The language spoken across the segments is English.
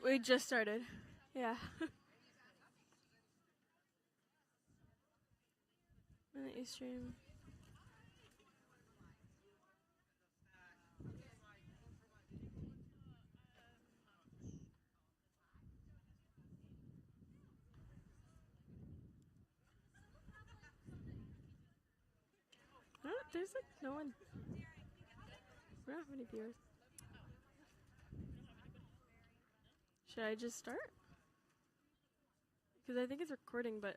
We just started. Yeah. On the Eastern. I don't, there's like no one. We don't have any viewers. Should I just start? Because I think it's recording, but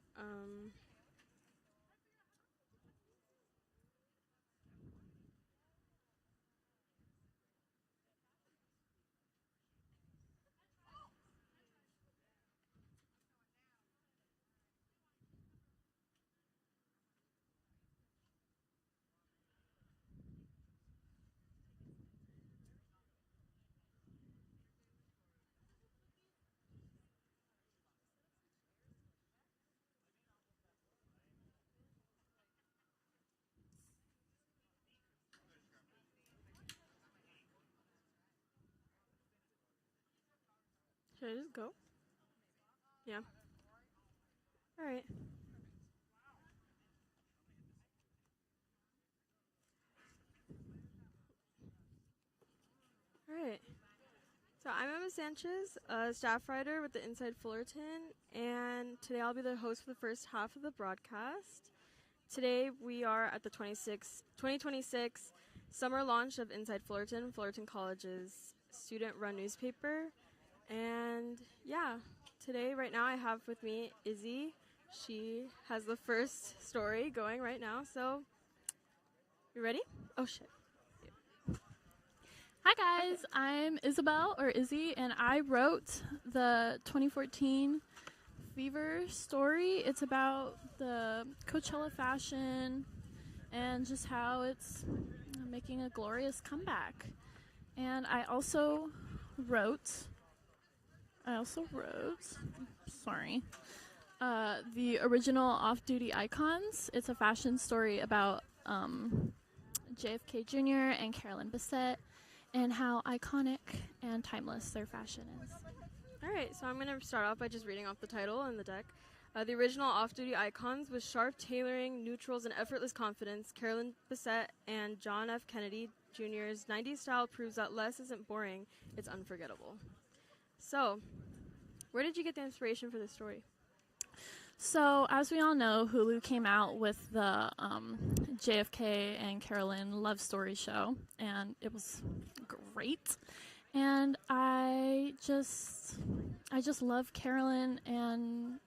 should I just go? Yeah. All right. All right. So I'm Emma Sanchez, a staff writer with the Inside Fullerton, and today I'll be the host for the first half of the broadcast. Today we are at the 2026 summer launch of Inside Fullerton, Fullerton College's student-run newspaper. And yeah, today, right now, I have with me Izzy. She has the first story going right now, so you ready? Oh, shit. Hi guys, I'm Isabel, or Izzy, and I wrote the 2014 Fever story. It's about the Coachella fashion and just how it's making a glorious comeback. And I also wrote, the original Off-Duty Icons. It's a fashion story about JFK Jr. and Carolyn Bessette, and how iconic and timeless their fashion is. All right, so I'm going to start off by just reading off the title and the deck. The original Off-Duty Icons with sharp tailoring, neutrals, and effortless confidence, Carolyn Bessette and John F. Kennedy Jr.'s 90s style proves that less isn't boring, it's unforgettable. So, where did you get the inspiration for this story? So, as we all know, Hulu came out with the JFK and Carolyn love story show, and it was great. And I just love Carolyn and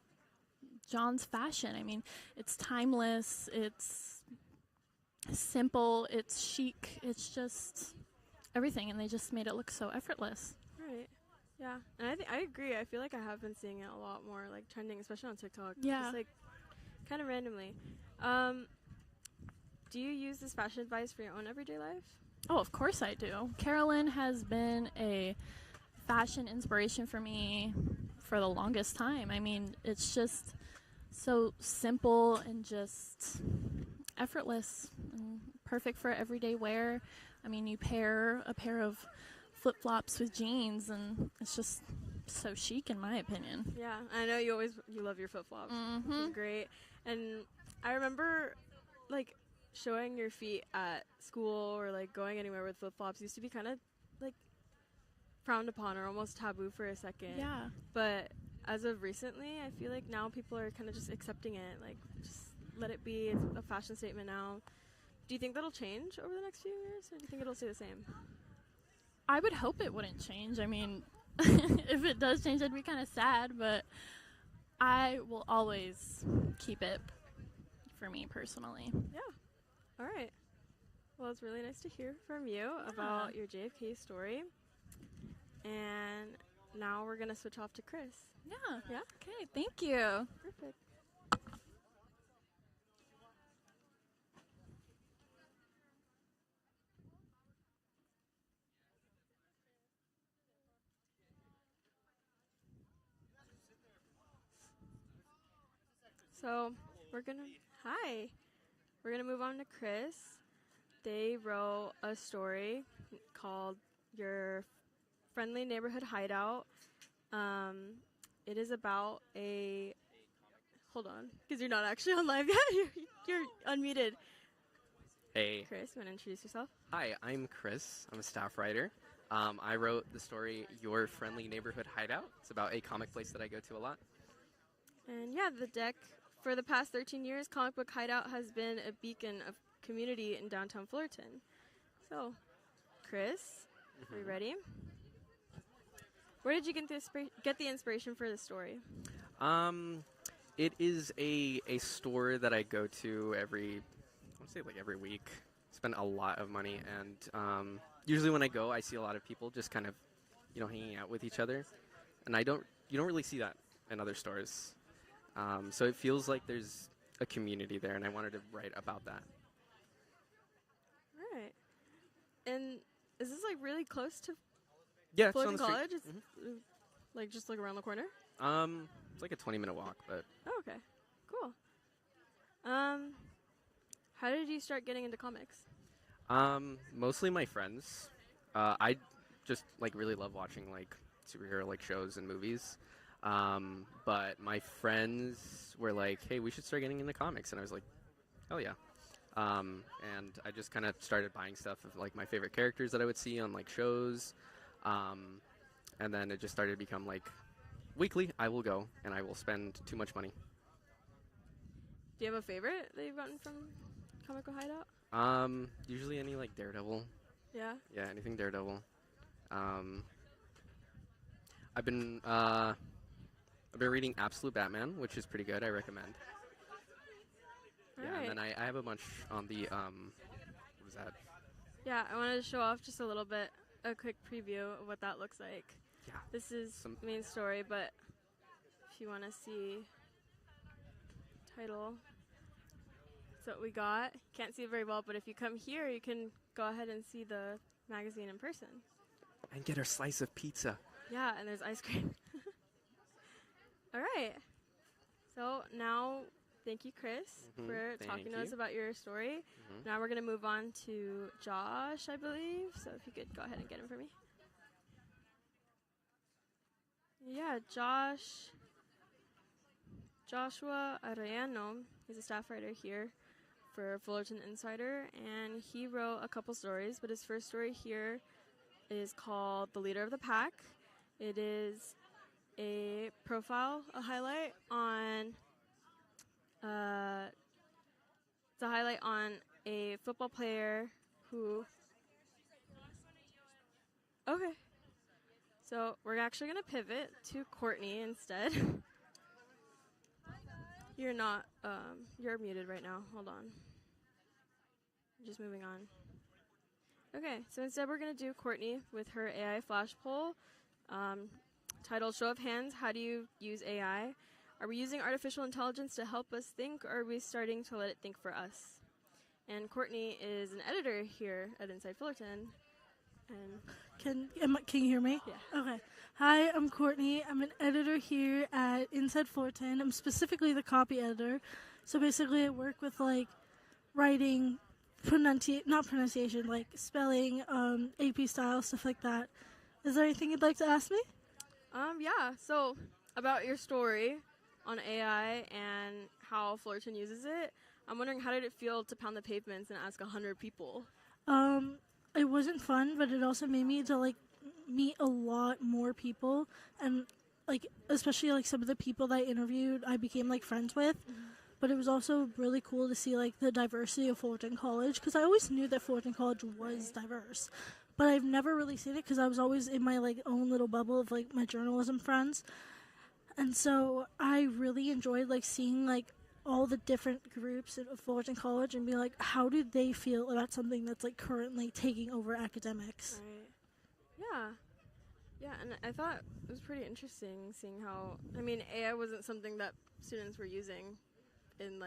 John's fashion. I mean, it's timeless, it's simple, it's chic, it's just everything, and they just made it look so effortless. Right. Yeah, and I agree. I feel like I have been seeing it a lot more, like trending, especially on TikTok. Yeah. Just like kind of randomly. Do you use this fashion advice for your own everyday life? Oh, of course I do. Carolyn has been a fashion inspiration for me for the longest time. I mean, it's just so simple and just effortless and perfect for everyday wear. I mean, you pair a pair of flip-flops with jeans, and it's just so chic, in my opinion. Yeah, I know you love your flip-flops, which is great. And I remember, like, showing your feet at school or, like, going anywhere with flip-flops used to be kind of, like, frowned upon or almost taboo for a second. Yeah. But as of recently, I feel like now people are kind of just accepting it. Like, just let it be. It's a fashion statement now. Do you think that'll change over the next few years, or do you think it'll stay the same? I would hope it wouldn't change. I mean, if it does change, I'd be kind of sad, but I will always keep it for me personally. Yeah. All right. Well, it's really nice to hear from you about your JFK story. And now we're going to switch off to Chris. Yeah. Yeah? Okay, thank you. Perfect. So we're going to move on to Chris. They wrote a story called Your Friendly Neighborhood Hideout. It is about a. Hold on, because you're not actually on live yet. You're unmuted. Hey. Chris, you want to introduce yourself? Hi, I'm Chris. I'm a staff writer. I wrote the story Your Friendly Neighborhood Hideout. It's about a comic place that I go to a lot. And yeah, the deck. For the past 13 years, Comic Book Hideout has been a beacon of community in downtown Fullerton. So, Chris, are you ready? Where did you get the inspiration for this story? It is a store that I go to every week. Spend a lot of money, and usually when I go, I see a lot of people just kind of, hanging out with each other, and you don't really see that in other stores. So it feels like there's a community there, and I wanted to write about that. All right. And is this like really close to Yeah, Fullerton it's on the College? street. It's like just like around the corner? It's like a 20-minute walk, but Oh, okay. Cool. How did you start getting into comics? mostly my friends. I just really love watching superhero shows and movies. But my friends were like, "Hey, we should start getting into comics," and I was like, "Hell yeah!" And I just kind of started buying stuff of my favorite characters that I would see on shows, and then it just started to become weekly. I will go and I will spend too much money. Do you have a favorite that you've gotten from Comic Book Hideout? Usually any Daredevil. Yeah. Yeah, anything Daredevil. I've been reading Absolute Batman, which is pretty good. I recommend. All Yeah, right. and then I have a bunch on the what is that? Yeah, I wanted to show off just a little bit, a quick preview of what that looks like. Yeah. This is the main story, but if you want to see title, that's what we got. Can't see it very well, but if you come here, you can go ahead and see the magazine in person. And get our slice of pizza. Yeah, and there's ice cream. All right. So now, thank you, Chris, for talking to us about your story. Now we're going to move on to Josh, I believe. So if you could go ahead and get him for me. Yeah, Joshua Arellano. He's a staff writer here for Fullerton Insider, and he wrote a couple stories, but his first story here is called The Leader of the Pack. It is a profile, a highlight on a football player who. Okay. So we're actually gonna pivot to Courtney instead. You're not. You're muted right now. Hold on. Just moving on. Okay, so instead we're going to do Courtney with her AI flash poll, titled Show of Hands, How Do You Use AI? Are we using artificial intelligence to help us think, or are we starting to let it think for us? And Courtney is an editor here at Inside Fullerton. And Can you hear me? Yeah. Okay. Hi, I'm Courtney. I'm an editor here at Inside Fullerton. I'm specifically the copy editor. So basically I work with writing, not pronunciation, spelling, AP style, stuff like that. Is there anything you'd like to ask me? Yeah, so about your story on AI and how Fullerton uses it, I'm wondering, how did it feel to pound the pavements and ask 100 people? It wasn't fun, but it also made me to meet a lot more people, and especially some of the people that I interviewed I became friends with. But it was also really cool to see the diversity of Fullerton College, because I always knew that Fullerton College was diverse, but I've never really seen it because I was always in my own little bubble of my journalism friends. And so I really enjoyed seeing all the different groups of Fullerton College and be how do they feel about something that's currently taking over academics? Right. Yeah, and I thought it was pretty interesting seeing how, AI wasn't something that students were using in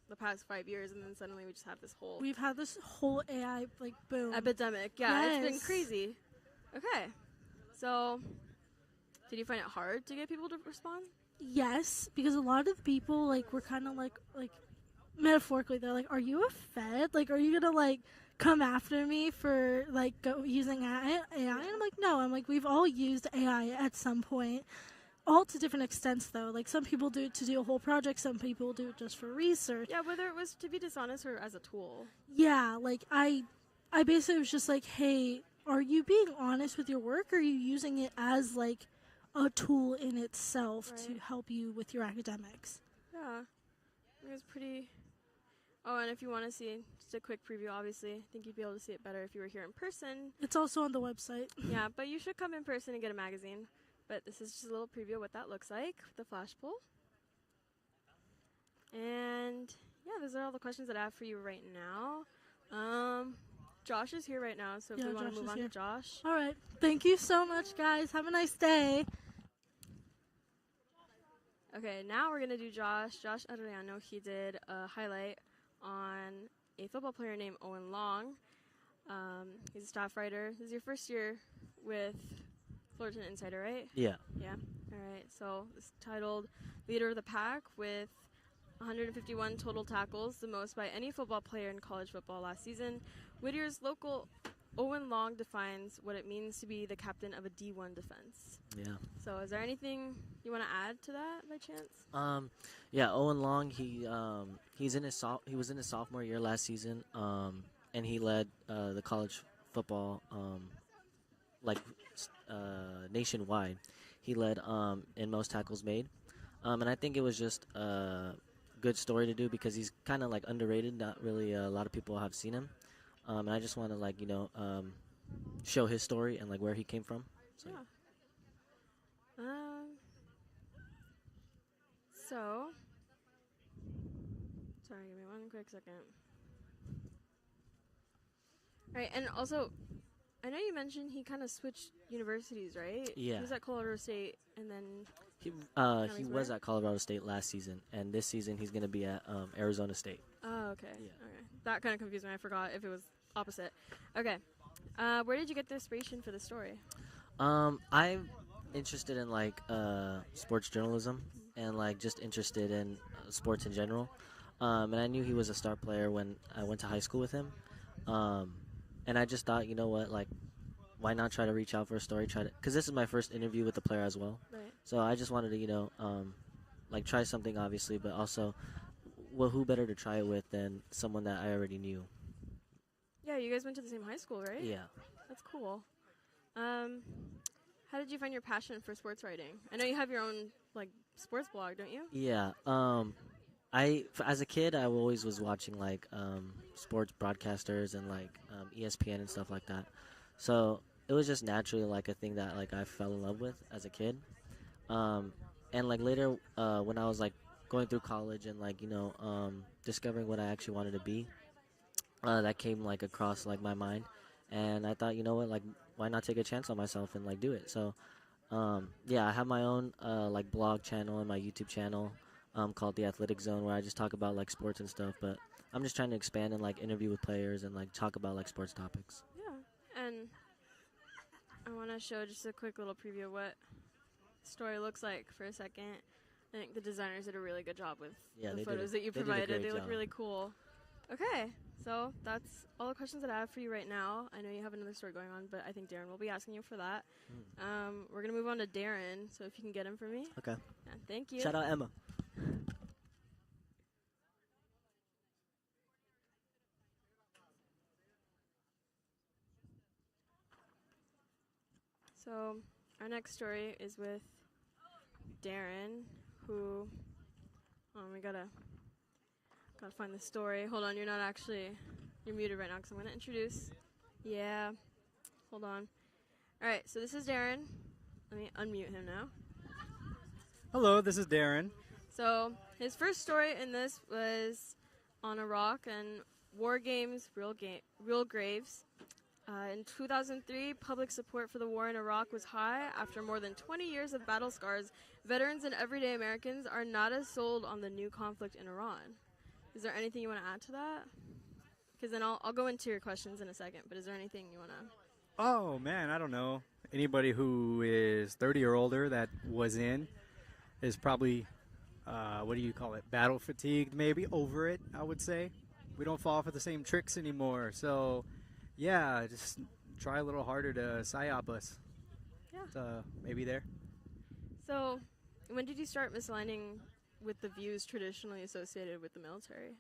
the past 5 years, and then suddenly we just have this whole We've had this whole AI boom. epidemic. Yeah, It's been Yes. crazy. Okay. So, did you find it hard to get people to respond? Yes, because a lot of the people were kind of metaphorically, they're are you a Fed? Are you gonna come after me for like using AI. And I'm like, no. I'm like, we've all used AI at some point. All to different extents, though. Like, some people do it to do a whole project. Some people do it just for research. Yeah, whether it was to be dishonest or as a tool. Yeah, like I basically was just like, hey, are you being honest with your work, or are you using it as like a tool in itself to Right. help you with your academics? Yeah, it was pretty. Oh, and if you want to see just a quick preview, obviously, I think you'd be able to see it better if you were here in person. It's also on the website. Yeah, but you should come in person and get a magazine. But this is just a little preview of what that looks like with the flash poll. And yeah, those are all the questions that I have for you right now. Josh is here right now, so if Yeah, we want Josh to move is on here. to Josh. All right. Thank you so much, guys. Have a nice day. Okay, now we're going to do Josh. Josh Adriano, he did a highlight on a football player named Owen Long. He's a staff writer. This is your first year with Fullerton Insider, right? Yeah. Yeah. All right. So it's titled Leader of the Pack with 151 total tackles, the most by any football player in college football last season. Whittier's local Owen Long defines what it means to be the captain of a D1 defense. Yeah. So is there anything you want to add to that by chance? Yeah. Owen Long, he was in his sophomore year last season, and he led the college football nationwide. He led in most tackles made, and I think it was just a good story to do because he's kind of like underrated. Not really a lot of people have seen him, and I just want to show his story and like where he came from. So. Yeah. So, sorry, give me one quick second. All right, and also, I know you mentioned he kind of switched universities, right? Yeah. He was at Colorado State, and then He he's was where? at Colorado State last season, and this season he's going to be at Arizona State. oh, okay, Yeah. okay, that kind of confused me. I forgot if it was opposite. Okay, where did you get the inspiration for the story? I'm interested in sports journalism and just interested in sports in general. And I knew he was a star player when I went to high school with him. And I just thought, you know what, why not try to reach out for a story? Because this is my first interview with the player as well. Right. So I just wanted to, try something obviously, but also, well, who better to try it with than someone that I already knew? Yeah, you guys went to the same high school, right? Yeah. That's cool. How did you find your passion for sports writing? I know you have your own sports blog, don't you? Yeah. As a kid, I always was watching sports broadcasters and ESPN and stuff like that. So it was just naturally a thing that I fell in love with as a kid. And later when I was going through college and discovering what I actually wanted to be, that came across my mind, and I thought, you know what, why not take a chance on myself and do it? So yeah, I have my own blog channel and my YouTube channel called The Athletic Zone, where I just talk about sports and stuff, but I'm just trying to expand and interview with players and talk about sports topics. Yeah, and I want to show just a quick little preview of what the story looks like for a second. I think the designers did a really good job with the photos that you provided. They look really cool. Okay, so that's all the questions that I have for you right now. I know you have another story going on, but I think Darren will be asking you for that. We're going to move on to Darren, so if you can get him for me. Okay. Yeah, thank you. Shout out Emma. So our next story is with Darren, who we gotta find the story. Hold on, you're muted right now because I'm gonna introduce. Yeah, hold on. All right, so this is Darren. Let me unmute him now. Hello, this is Darren. So his first story in this was on Iraq and war games, real graves. In 2003, public support for the war in Iraq was high. After more than 20 years of battle scars, veterans and everyday Americans are not as sold on the new conflict in Iran. Is there anything you want to add to that? Because then I'll go into your questions in a second, but is there anything you want to... Oh, man, I don't know. Anybody who is 30 or older that was in is probably, battle fatigued, maybe, over it, I would say. we don't fall for the same tricks anymore. So, yeah, just try a little harder to psyop us. Yeah. Maybe there. So, when did you start misaligning with the views traditionally associated with the military?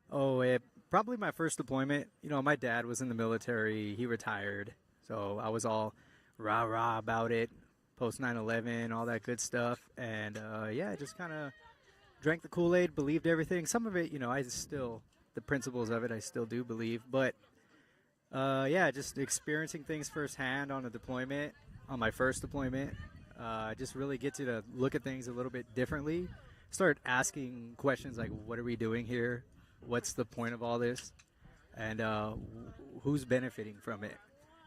Oh, probably my first deployment. You know, my dad was in the military. He retired. So I was all rah-rah about it, post 9/11, all that good stuff. And, yeah, I just kind of drank the Kool-Aid, believed everything. Some of it, you know, the principles of it, I still do believe. But, yeah, just experiencing things firsthand on a deployment, on my first deployment, just really gets you to look at things a little bit differently. Start asking questions like, what are we doing here? What's the point of all this? And who's benefiting from it?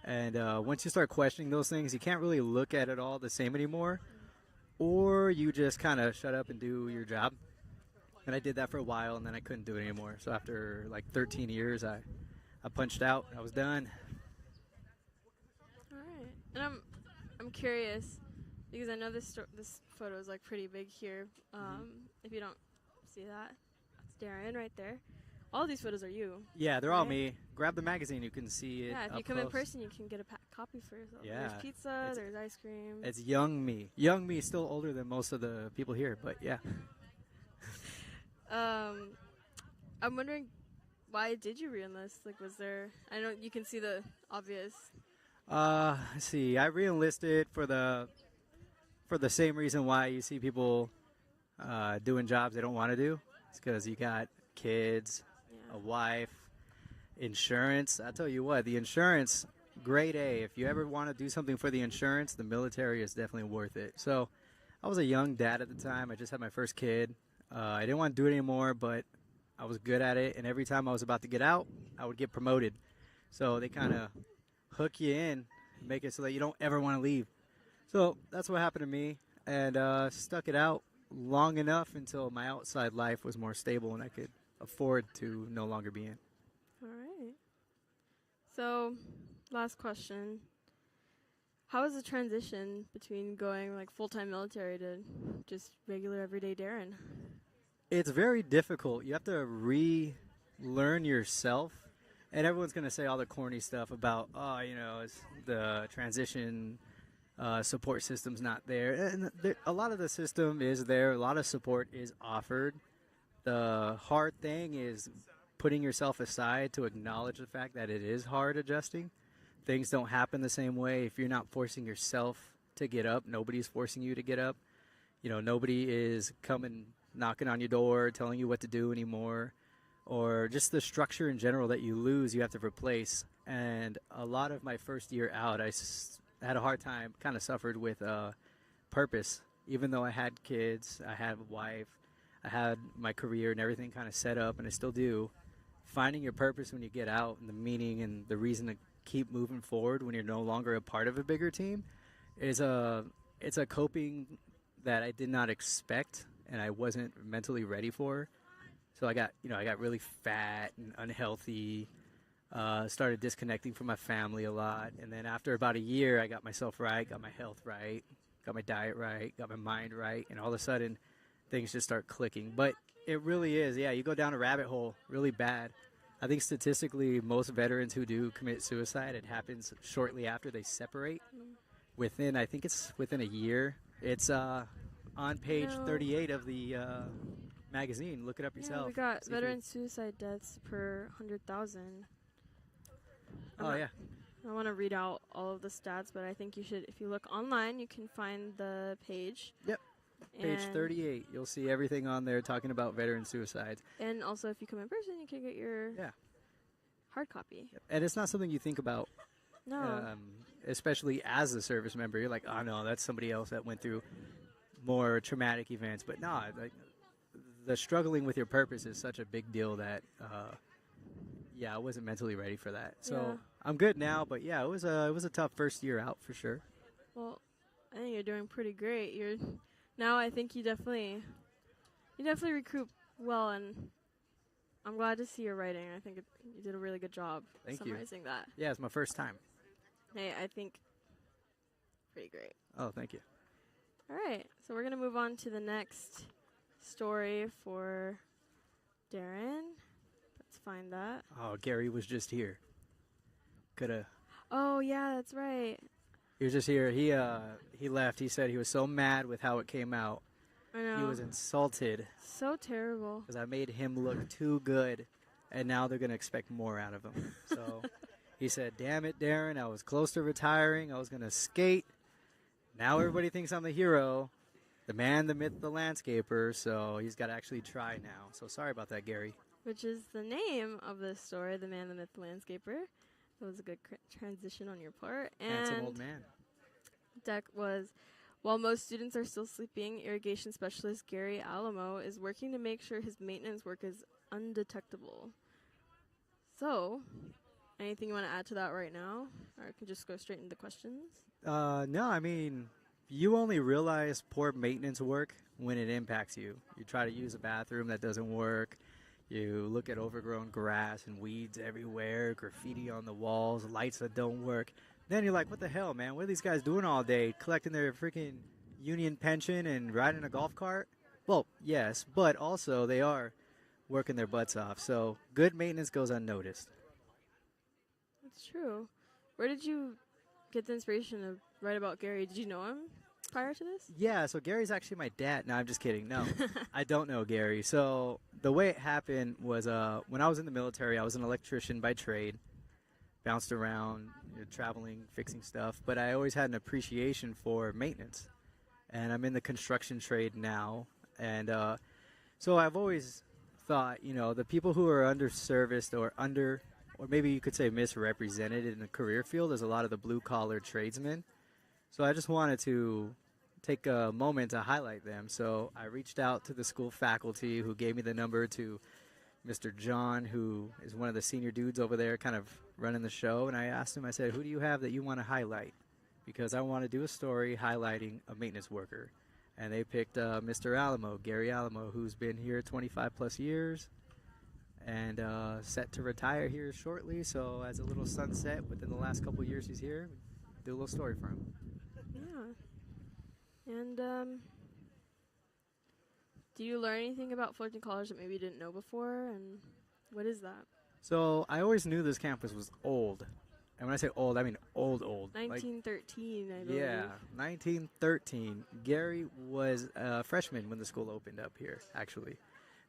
And once you start questioning those things, you can't really look at it all the same anymore. Or you just kind of shut up and do your job. And I did that for a while, and then I couldn't do it anymore. So after like 13 years, I punched out. I was done. All right. And I'm curious because I know this photo is like pretty big here. If you don't see that, that's Darren right there. All these photos are you. Yeah, they're all right? me. Grab the magazine, you can see it. Yeah, if you up come in close. person, you can get a copy for yourself. Yeah. There's pizza, there's ice cream. It's young me. Young me, still older than most of the people here, but yeah. I'm wondering, why did you re-enlist? Like, was there? I know you can see the obvious. Let's see. I re-enlisted for the same reason why you see people doing jobs they don't want to do. It's because you got kids, a wife, insurance. I tell you what, the insurance, grade A. If you ever want to do something for the insurance, the military is definitely worth it. So I was a young dad at the time. I just had my first kid. I didn't want to do it anymore, but I was good at it. And every time I was about to get out, I would get promoted. So they kind of hook you in, make it so that you don't ever want to leave. So that's what happened to me, and stuck it out long enough until my outside life was more stable and I could afford to no longer be in. All right. So, last question. How was the transition between going like full-time military to just regular everyday Darren? It's very difficult. You have to relearn yourself. And everyone's going to say all the corny stuff about, oh, you know, it's the transition support system's not there. And a lot of the system is there. A lot of support is offered. The hard thing is putting yourself aside to acknowledge the fact that it is hard adjusting. Things don't happen the same way. If you're not forcing yourself to get up, nobody's forcing you to get up. You know, nobody is coming, knocking on your door, telling you what to do anymore. Or just the structure in general that you lose, you have to replace. And a lot of my first year out, I had a hard time, kind of suffered with purpose. Even though I had kids, I had a wife, I had my career and everything kind of set up, and I still do. Finding your purpose when you get out and the meaning and the reason to keep moving forward when you're no longer a part of a bigger team it's a coping that I did not expect and I wasn't mentally ready for. So I got really fat and unhealthy, started disconnecting from my family a lot. And then after about a year, I got myself right, got my health right, got my diet right, got my mind right. And all of a sudden, things just start clicking. But it really is, yeah, you go down a rabbit hole really bad. I think statistically, most veterans who do commit suicide, it happens shortly after they separate. I think it's within a year. It's on page 38 of the magazine. Look it up yourself. Yeah, we got veteran suicide deaths per 100,000. Oh, yeah. I want to read out all of the stats, but I think you should, if you look online, you can find the page. Yep. Page 38. You'll see everything on there talking about veteran suicides. And also, if you come in person, you can get your hard copy. Yep. And it's not something you think about. No. Especially as a service member. You're like, oh, no, that's somebody else that went through more traumatic events. But no, like, the struggling with your purpose is such a big deal that, I wasn't mentally ready for that. So I'm good now, but yeah, it was a tough first year out for sure. Well, I think you're doing pretty great. Now I think you definitely recruit well, and I'm glad to see your writing. I think you did a really good job summarizing that. Yeah, it's my first time. Hey, I think pretty great. Oh, thank you. All right, so we're gonna move on to the next story for Darren. Let's find that. Oh, Gary was just here. Coulda. Oh yeah, that's right. He was just here. He left. He said he was so mad with how it came out. I know. He was insulted So terrible. because I made him look too good, and now they're gonna expect more out of him. So he said, "Damn it, Darren! I was close to retiring. I was gonna skate. Now everybody thinks I'm the hero, the man, the myth, the landscaper. So he's got to actually try now. So sorry about that, Gary." Which is the name of this story, The Man, the Myth, the Landscaper. That was a good transition on your part. Handsome And old man. deck was, while most students are still sleeping, irrigation specialist Gary Alamo is working to make sure his maintenance work is undetectable. So, anything you want to add to that right now? Or I can just go straight into the questions? No, I mean, you only realize poor maintenance work when it impacts you. You try to use a bathroom that doesn't work. You look at overgrown grass and weeds everywhere, graffiti on the walls, lights that don't work. Then you're like, what the hell, man? What are these guys doing all day? Collecting their freaking union pension and riding a golf cart? Well, yes, but also they are working their butts off. So good maintenance goes unnoticed. That's true. Where did you get the inspiration to write about Gary? Did you know him prior to this? Yeah, so Gary's actually my dad. No, I'm just kidding. No, I don't know Gary. So the way it happened was when I was in the military, I was an electrician by trade. Bounced around, traveling, fixing stuff. But I always had an appreciation for maintenance. And I'm in the construction trade now. And so I've always thought, the people who are underserviced or maybe you could say misrepresented in the career field is a lot of the blue-collar tradesmen. So I just wanted to take a moment to highlight them. So I reached out to the school faculty who gave me the number to Mr. John, who is one of the senior dudes over there kind of running the show. And I asked him, I said, who do you have that you want to highlight? Because I want to do a story highlighting a maintenance worker. And they picked Mr. Alamo, Gary Alamo, who's been here 25 plus years and set to retire here shortly. So as a little sunset within the last couple of years he's here, do a little story for him. Yeah. And do you learn anything about Fullerton College that maybe you didn't know before? And what is that? So I always knew this campus was old. And when I say old, I mean old. 1913, I believe. Yeah, 1913. Gary was a freshman when the school opened up here, actually.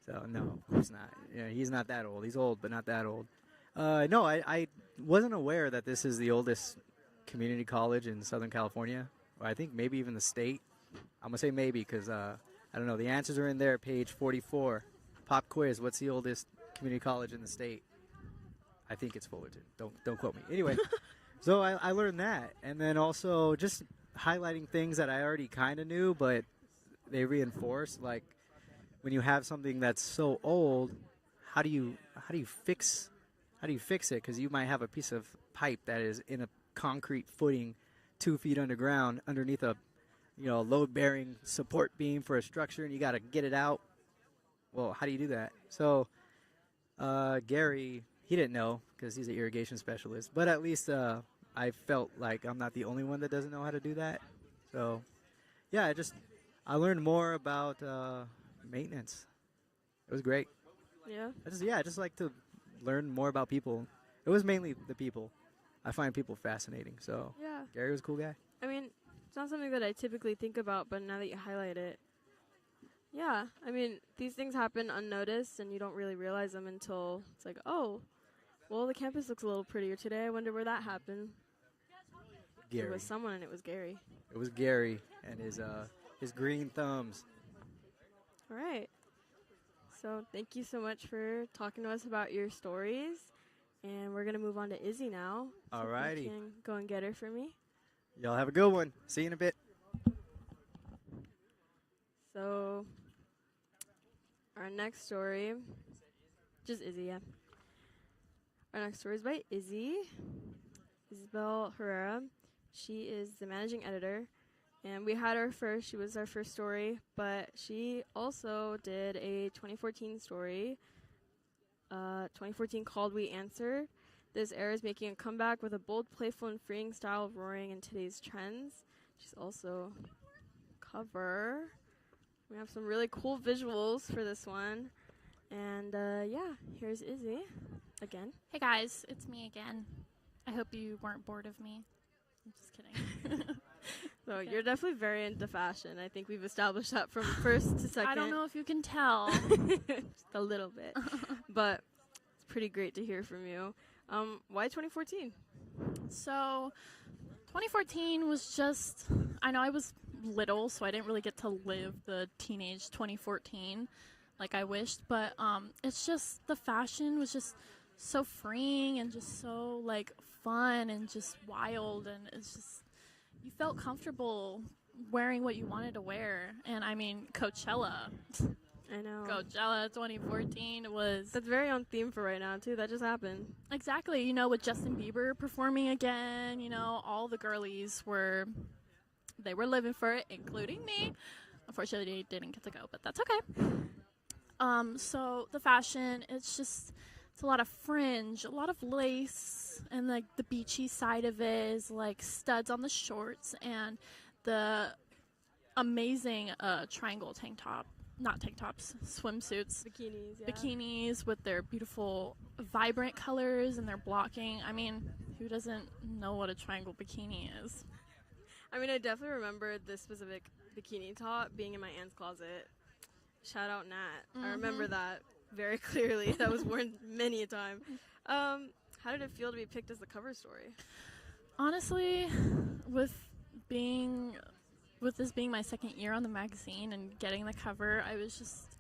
So, no, of course not. He's not that old. He's old, but not that old. No, I wasn't aware that this is the oldest community college in Southern California. Or I think maybe even the state. I'm going to say maybe because, I don't know. The answers are in there, page 44. Pop quiz, what's the oldest community college in the state? I think it's Fullerton. Don't quote me. Anyway, so I learned that. And then also just highlighting things that I already kind of knew, but they reinforce. Like when you have something that's so old, how do you fix it? Because you might have a piece of pipe that is in a concrete footing 2 feet underground underneath a load-bearing support beam for a structure, and you got to get it out. Well, how do you do that? So Gary, he didn't know because he's an irrigation specialist, but at least I felt like I'm not the only one that doesn't know how to do that. So yeah, I learned more about maintenance. It was great. Yeah. I just like to learn more about people. It was mainly the people. I find people fascinating. So Yeah. Gary was a cool guy. I mean, it's not something that I typically think about, but now that you highlight it, yeah. I mean, these things happen unnoticed, and you don't really realize them until it's like, oh, well, the campus looks a little prettier today. I wonder where that happened. Gary. It was someone, and it was Gary. It was Gary and his green thumbs. All right. So thank you so much for talking to us about your stories. And we're going to move on to Izzy now. So if you Alrighty. can go and get her for me. Y'all have a good one. See you in a bit. So our next story, just Izzy, yeah. Our next story is by Izzy, Isabel Herrera. She is the managing editor. And we had her first. She was our first story. But she also did a 2014 story. 2014 called We Answered. This era is making a comeback with a bold, playful, and freeing style roaring in today's trends. She's also cover. We have some really cool visuals for this one. And yeah, here's Izzy again. Hey guys, it's me again. I hope you weren't bored of me. I'm just kidding. So Okay. you're definitely very into fashion. I think we've established that from first to second. I don't know if you can tell. Just a little bit. But it's pretty great to hear from you. Why 2014? So, 2014 was just, I know I was little, so I didn't really get to live the teenage 2014 like I wished, but it's just, the fashion was just so freeing and just so, like, fun and just wild, and it's just, you felt comfortable wearing what you wanted to wear. And I mean, Coachella I know. 2014 was That's very on theme for right now, too. That just happened. exactly, you know, with Justin Bieber performing again, you know, all the girlies were living for it, including me. Unfortunately, I didn't get to go, but that's okay. So the fashion, it's a lot of fringe, a lot of lace, and like the beachy side of it is like studs on the shorts and the amazing triangle not tank tops, swimsuits, Bikinis, yeah. bikinis with their beautiful vibrant colors and their blocking. I mean, who doesn't know what a triangle bikini is? I mean, I definitely remember this specific bikini top being in my aunt's closet. Shout out Nat. I remember that very clearly. That was worn many a time. How did it feel to be picked as the cover story? Honestly, with this being my second year on the magazine and getting the cover, I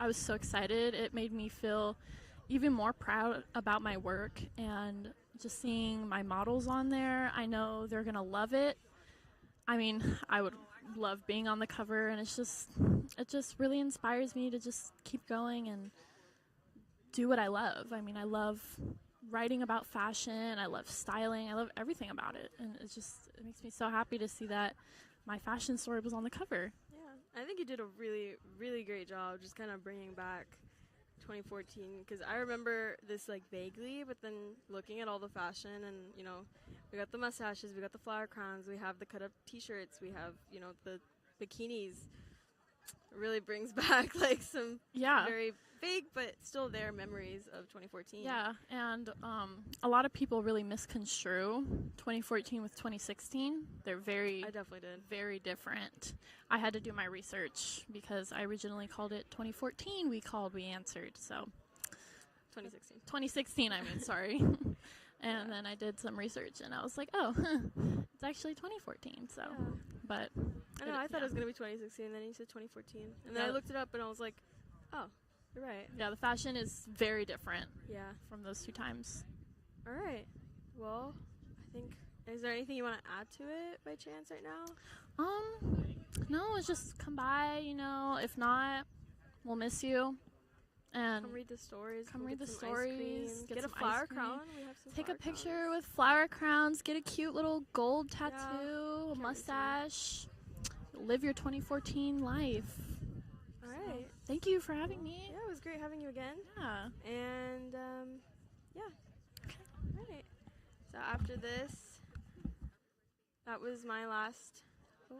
was so excited. It made me feel even more proud about my work, and just seeing my models on there, I know they're gonna love it. I mean, I would love being on the cover, and it just really inspires me to just keep going and do what I love. I mean, I love writing about fashion, I love styling, I love everything about it, and it makes me so happy to see that my fashion story was on the cover. Yeah, I think you did a really, really great job just kind of bringing back 2014, because I remember this like vaguely, but then looking at all the fashion, and you know, we got the mustaches, we got the flower crowns, we have the cut up t-shirts, we have, you know, the bikinis. It really brings back like some very vague but still there memories of 2014. Yeah, and a lot of people really misconstrue 2014 with 2016. They're I definitely did. very different. I had to do my research because I originally called it 2014. We answered. So 2016. 2016, I mean, sorry. And then I did some research, and I was like, oh, it's actually 2014. So, Yeah. but I know, I thought it was going to be 2016, and then you said 2014. And then I looked it up, and I was like, oh, you're right. yeah, the fashion is very different Yeah. from those two times. All right. Well, I think, is there anything you want to add to it by chance right now? No, it's just come by, you know. If not, we'll miss you. And Come read the stories. come go read get the some ice cream, stories, Get, get a some flower ice cream, crown. We have some take a flower picture crowns. with flower crowns, get a cute little gold tattoo, a wait to. mustache, live your 2014 life. All right. Thank you for having me. Yeah, it was great having you again. Yeah. And, yeah. All right. So after this, that was my last. Oh.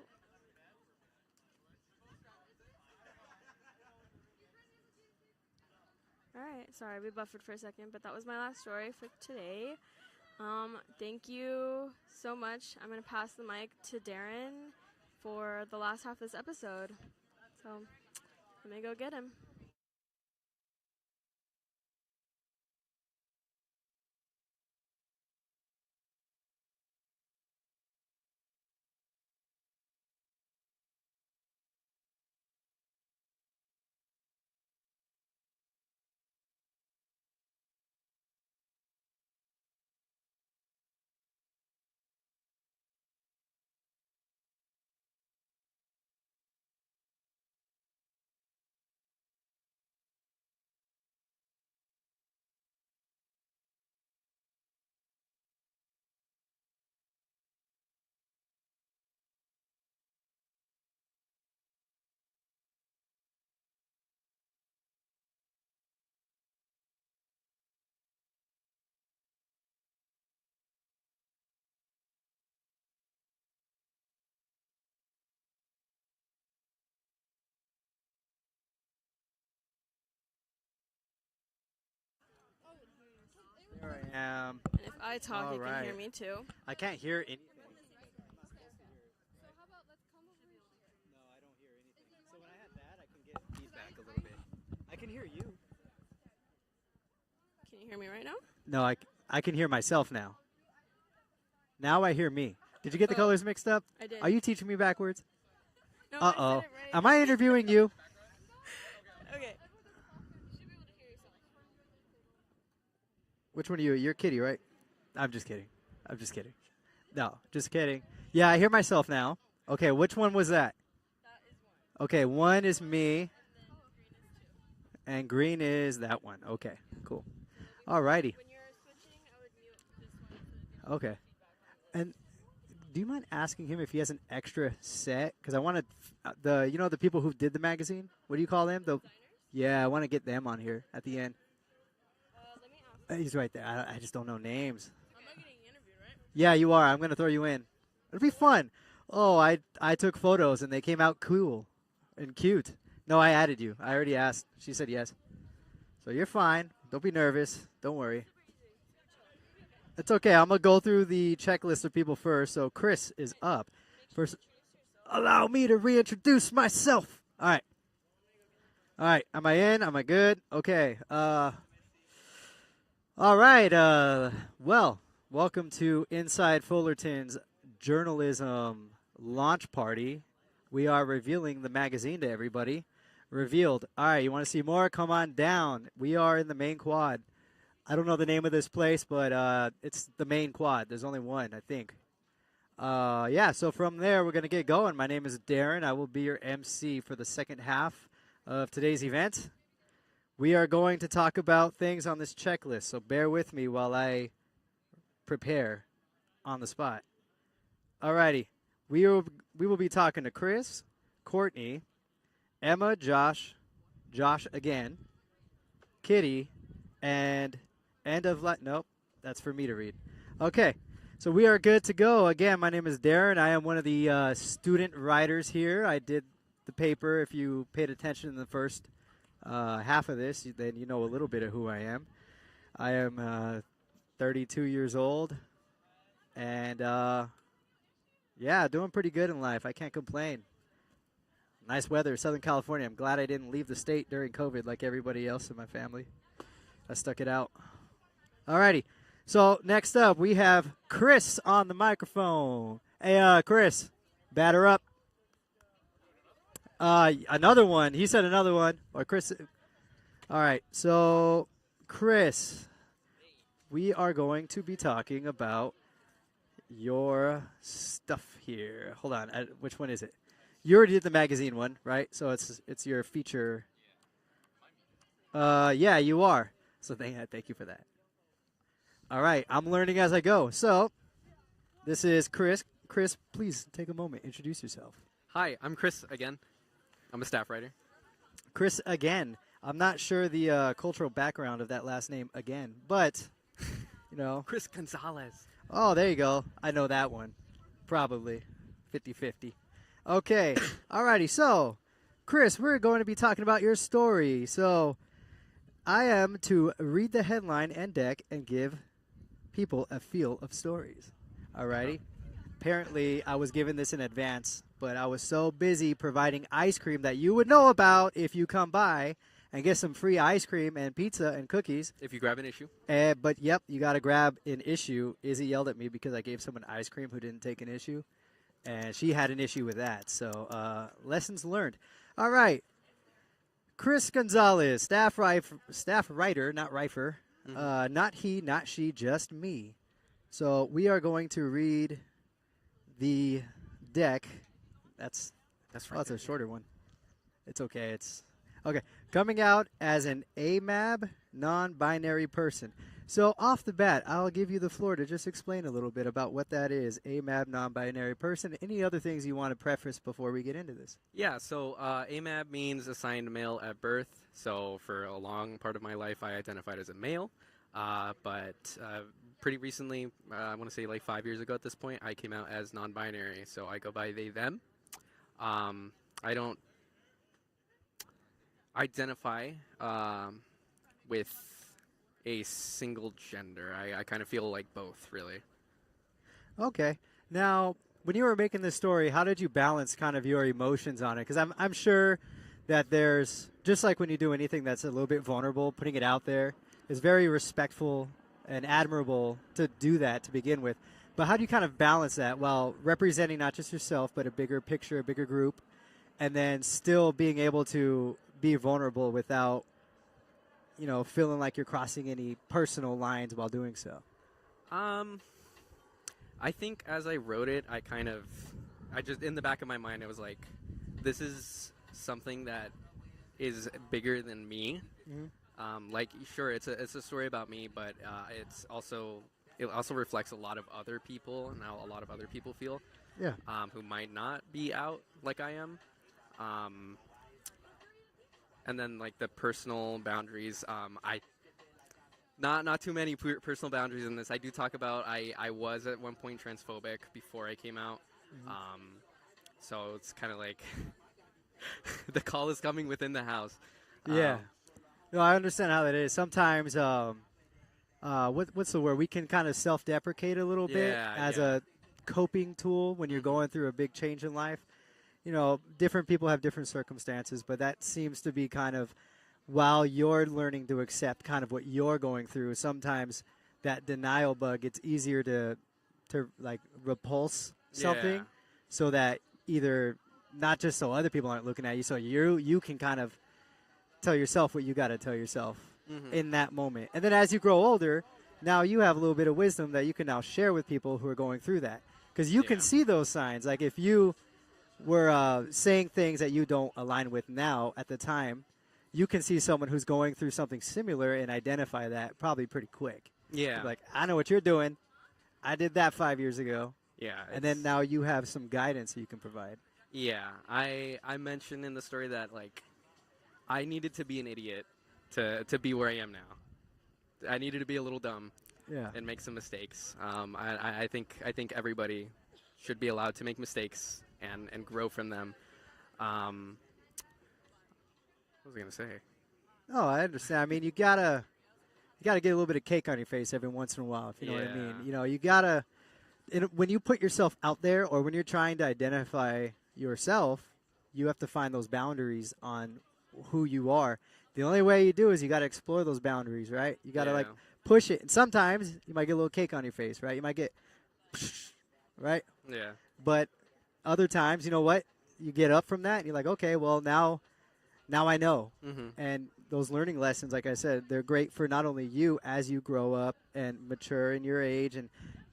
All right. Sorry, we buffered for a second, but that was my last story for today. Thank you so much. I'm going to pass the mic to Darren for the last half of this episode. So let me go get him. am. And if I talk, you can hear Alright. me too. I can't hear anything. No, I don't hear anything. So when I had that, I can get feedback a little bit. I can hear you. Can you hear me right now? No, I can hear myself now. Now I hear me. Did you get the Oh. colors mixed up? I did. Are you teaching me backwards? No, Uh-oh. I said it right. Am I interviewing you? Okay. Which one are you? You're Kitty, right? I'm just kidding. I'm just kidding. No, just kidding. Yeah, I hear myself now. Okay, which one was that? Okay, one is me. And green is that one. Okay, cool. Alrighty. When you're switching, I would mute this one. Okay. And do you mind asking him if he has an extra set? Because I want to, the people who did the magazine. What do you call them? Yeah, I want to get them on here at the end. Let me ask. He's right there. I just don't know names. I'm not getting interviewed, right? Yeah, you are. I'm gonna throw you in. It'll be fun. Oh, I took photos and they came out cool and cute. No, I added you. I already asked. She said yes. So you're fine. Don't be nervous. Don't worry. It's okay. I'm gonna go through the checklist of people first. So Chris is up. First, allow me to reintroduce myself. All right. All right. Am I in? Am I good? Okay. All right. Well, welcome to Inside Fullerton's journalism launch party. We are revealing the magazine to everybody. Revealed. All right. You want to see more? Come on down. We are in the main quad. I don't know the name of this place, but it's the main quad. There's only one, I think. Yeah, so from there, we're going to get going. My name is Darren. I will be your MC for the second half of today's event. We are going to talk about things on this checklist, so bear with me while I prepare on the spot. Alrighty. We will be talking to Chris, Courtney, Emma, Josh again, Kitty, and nope, that's for me to read. Okay, so we are good to go. Again, my name is Darren. I am one of the student writers here. I did the paper. If you paid attention in the first half of this, then you know a little bit of who I am. I am 32 years old, and yeah, doing pretty good in life. I can't complain. Nice weather, Southern California. I'm glad I didn't leave the state during COVID like everybody else in my family. I stuck it out. Alrighty. So next up, we have Chris on the microphone. Hey, Chris, batter up. Another one. He said another one. Or Chris. All right. So, Chris, we are going to be talking about your stuff here. Hold on. Which one is it? You already did the magazine one, right? So it's your feature. Yeah, you are. So thank you for that. All right, I'm learning as I go. So, this is Chris. Chris, please take a moment. Introduce yourself. Hi, I'm Chris again. I'm a staff writer. Chris again. I'm not sure the cultural background of that last name again, but, you know. Chris Gonzalez. Oh, there you go. I know that one. Probably 50-50. Okay. Alrighty, so, Chris, we're going to be talking about your story. So, I am to read the headline and deck and give people a feel of stories. Alrighty? Apparently, I was given this in advance, but I was so busy providing ice cream that you would know about if you come by and get some free ice cream and pizza and cookies. If you grab an issue. But, yep, you got to grab an issue. Izzy yelled at me because I gave someone ice cream who didn't take an issue, and she had an issue with that. So, lessons learned. All right. Chris Gonzalez, staff writer, not rifer. Not he, not she, just me. So we are going to read the deck. That's right. Oh, that's a shorter one. It's okay. It's okay. Coming out as an AMAB non-binary person. So off the bat, I'll give you the floor to just explain a little bit about what that is. AMAB non-binary person. Any other things you want to preface before we get into this? Yeah, so AMAB means assigned male at birth. So for a long part of my life, I identified as a male. But pretty recently, I want to say like 5 years ago at this point, I came out as non-binary. So I go by they, them. I don't identify with a single gender. I kind of feel like both, really. Okay. Now, when you were making this story, how did you balance kind of your emotions on it? Because I'm sure that there's, just like when you do anything that's a little bit vulnerable, putting it out there is very respectful and admirable to do that to begin with. But how do you kind of balance that while representing not just yourself, but a bigger picture, a bigger group, and then still being able to be vulnerable without, feeling like you're crossing any personal lines while doing so? I think as I wrote it, I just, in the back of my mind, I was like, this is something that is bigger than me. Like, sure, it's a story about me, but it also reflects a lot of other people and how a lot of other people feel. Yeah. Who might not be out like I am. And then like the personal boundaries, Not too many personal boundaries in this. I do talk about I was at one point transphobic before I came out. So it's kind of like the call is coming within the house. Yeah. No, I understand how that is. Sometimes, what's the word? We can kind of self-deprecate a little bit as a coping tool when you're going through a big change in life. Different people have different circumstances, but that seems to be kind of, while you're learning to accept kind of what you're going through, sometimes that denial bug, it's easier to like repulse something so that either not just so other people aren't looking at you, so you can kind of tell yourself what you got to tell yourself in that moment. And then as you grow older, now you have a little bit of wisdom that you can now share with people who are going through that. Because you can see those signs. Like if you were saying things that you don't align with now at the time, you can see someone who's going through something similar and identify that probably pretty quick. Yeah. Like, I know what you're doing. I did that 5 years ago. Yeah. And then now you have some guidance you can provide. Yeah. I mentioned in the story that, like, I needed to be an idiot to be where I am now. I needed to be a little dumb and make some mistakes. I think everybody should be allowed to make mistakes and grow from them. What was I gonna say? Oh, I understand. I mean, you gotta get a little bit of cake on your face every once in a while, if you know what I mean. You gotta, when you put yourself out there, or when you're trying to identify yourself, you have to find those boundaries on who you are. The only way you do is you gotta explore those boundaries, right? You gotta like push it. And sometimes you might get a little cake on your face, right? You might get, right? Yeah. But other times, you know what? You get up from that, and you're like, okay, well now I know. And those learning lessons, like I said, they're great for not only you as you grow up and mature in your age and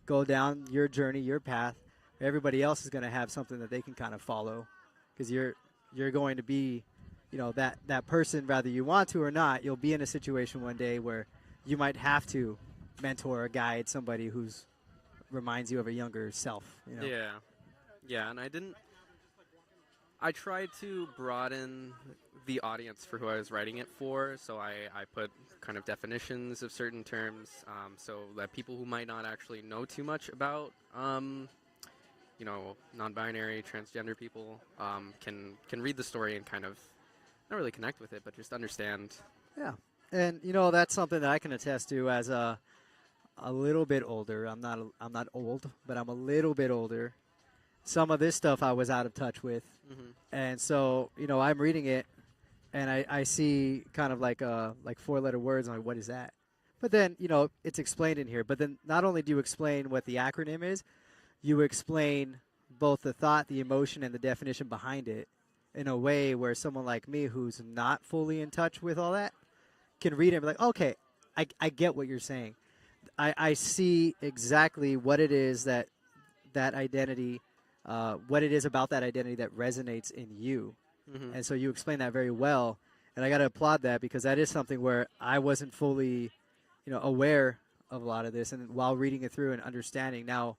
go down your journey, your path. Everybody else is going to have something that they can kind of follow, because you're going to be, that person, whether you want to or not. You'll be in a situation one day where you might have to mentor or guide somebody who's reminds you of a younger self. Yeah, and I tried to broaden the audience for who I was writing it for, so I put kind of definitions of certain terms, so that people who might not actually know too much about, non-binary, transgender people, can read the story and kind of not really connect with it, but just understand. Yeah, and that's something that I can attest to as a little bit older. I'm not old, but I'm a little bit older. Some of this stuff I was out of touch with. And so, I'm reading it, and I see kind of like 4-letter words. I'm like, what is that? But then, it's explained in here. But then not only do you explain what the acronym is, you explain both the thought, the emotion, and the definition behind it in a way where someone like me who's not fully in touch with all that can read it and be like, okay, I get what you're saying. I see exactly what it is that identity, what it is about that identity that resonates in you. And so you explain that very well. And I got to applaud that, because that is something where I wasn't fully, aware of a lot of this. And while reading it through and understanding now,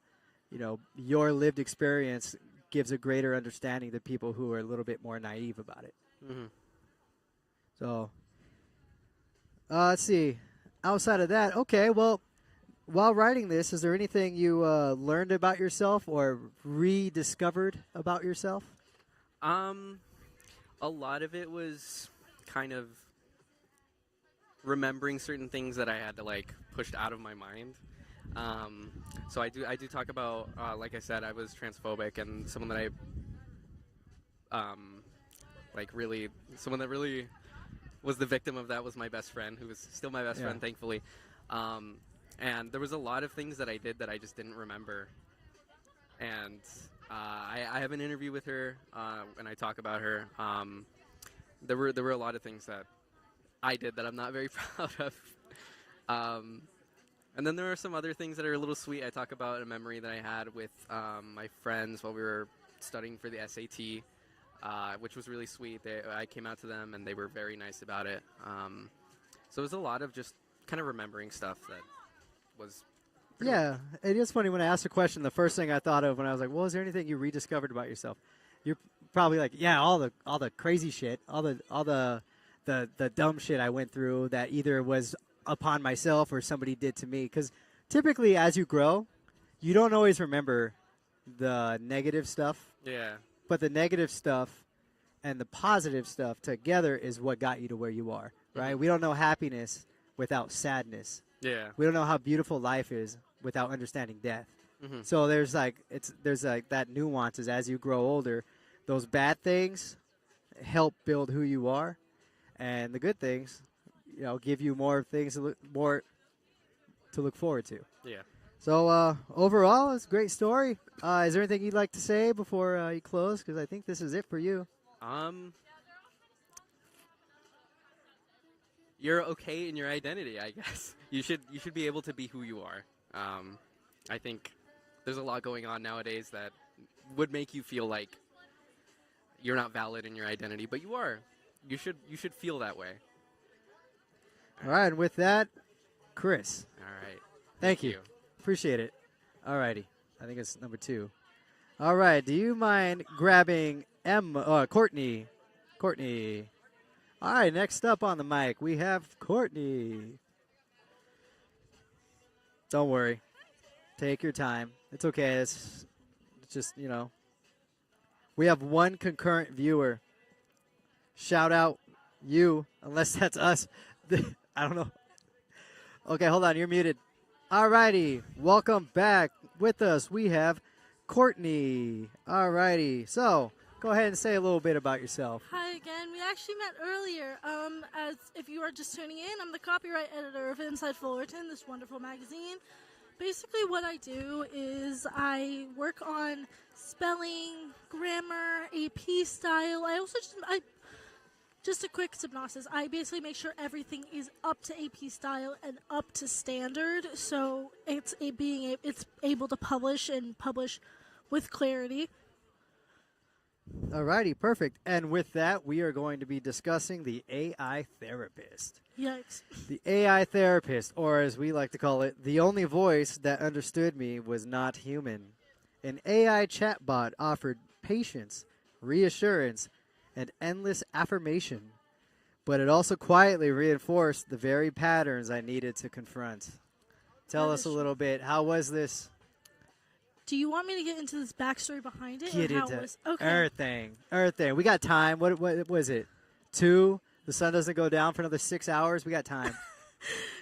your lived experience gives a greater understanding to people who are a little bit more naive about it. So, let's see. Outside of that, okay, well, while writing this, is there anything you learned about yourself or rediscovered about yourself? A lot of it was kind of remembering certain things that I had to like push out of my mind. So I do talk about, like I said, I was transphobic, and someone that someone that really was the victim of that was my best friend, who was still my best friend, thankfully. And there was a lot of things that I did that I just didn't remember. And I have an interview with her, and I talk about her. There were a lot of things that I did that I'm not very proud of. And then there are some other things that are a little sweet. I talk about a memory that I had with my friends while we were studying for the SAT, which was really sweet. I came out to them, and they were very nice about it. So it was a lot of just kind of remembering stuff that was... Yeah, it is funny when I asked a question, the first thing I thought of when I was like, well, is there anything you rediscovered about yourself? You're probably like, yeah, all the crazy shit, all the dumb shit I went through that either was upon myself or somebody did to me. Because typically as you grow, you don't always remember the negative stuff. Yeah. But the negative stuff and the positive stuff together is what got you to where you are, right? Mm-hmm. We don't know happiness without sadness. Yeah. We don't know how beautiful life is without understanding death. Mm-hmm. So there's that nuances as you grow older. Those bad things help build who you are, and the good things, give you more things to look forward to. Yeah. So overall, it's a great story. Is there anything you'd like to say before you close? Because I think this is it for you. You're okay in your identity, I guess. You should be able to be who you are. I think there's a lot going on nowadays that would make you feel like you're not valid in your identity, but you are. You should feel that way. All right, and with that, Chris. All right. Thank you. Appreciate it. All righty. I think it's number 2. All right. Do you mind grabbing Courtney? Courtney. All right. Next up on the mic, we have Courtney. Don't worry. Take your time. It's okay. It's just, we have one concurrent viewer. Shout out you, unless that's us. I don't know. Okay, hold on. You're muted. All righty. Welcome back. With us, we have Courtney. All righty. So, go ahead and say a little bit about yourself. Hi again. We actually met earlier. As if you are just tuning in, I'm the copyright editor of Inside Fullerton, this wonderful magazine. Basically, what I do is I work on spelling, grammar, AP style. Just a quick synopsis. I basically make sure everything is up to AP style and up to standard, so it's able to publish with clarity. Alrighty, perfect. And with that, we are going to be discussing the AI therapist. Yikes. The AI therapist, or as we like to call it, the only voice that understood me was not human. An AI chatbot offered patience, reassurance, and endless affirmation, but it also quietly reinforced the very patterns I needed to confront. Tell us a little bit. How was this? Do you want me to get into this backstory behind it? Get or how into it was? Okay. Everything. We got time. What was it? 2? The sun doesn't go down for another 6 hours. We got time.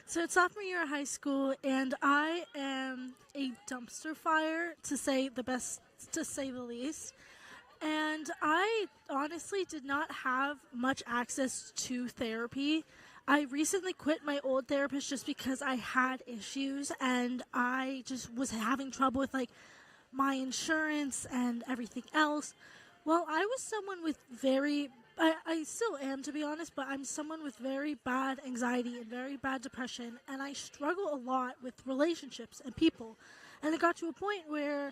So it's sophomore year of high school, and I am a dumpster fire, to say the least. And I honestly did not have much access to therapy. I recently quit my old therapist just because I had issues, and I just was having trouble with my insurance and everything else. Well, I was someone with I still am, to be honest, but I'm someone with very bad anxiety and very bad depression, and I struggle a lot with relationships and people. And it got to a point where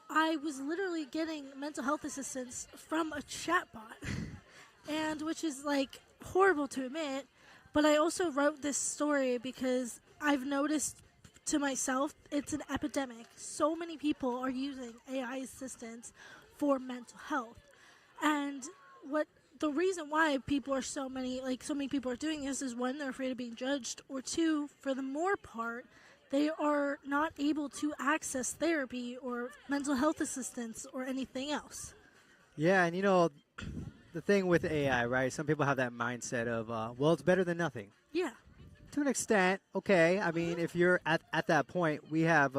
I was literally getting mental health assistance from a chatbot, and which is horrible to admit. But I also wrote this story because I've noticed to myself it's an epidemic. So many people are using AI assistants for mental health, and the reason why so many people are doing this is, one, they're afraid of being judged, or two, for the more part, they are not able to access therapy or mental health assistance or anything else. Yeah, and the thing with AI, right? Some people have that mindset of, well, it's better than nothing. Yeah. to an extent, okay. I mean, if you're at that point, we have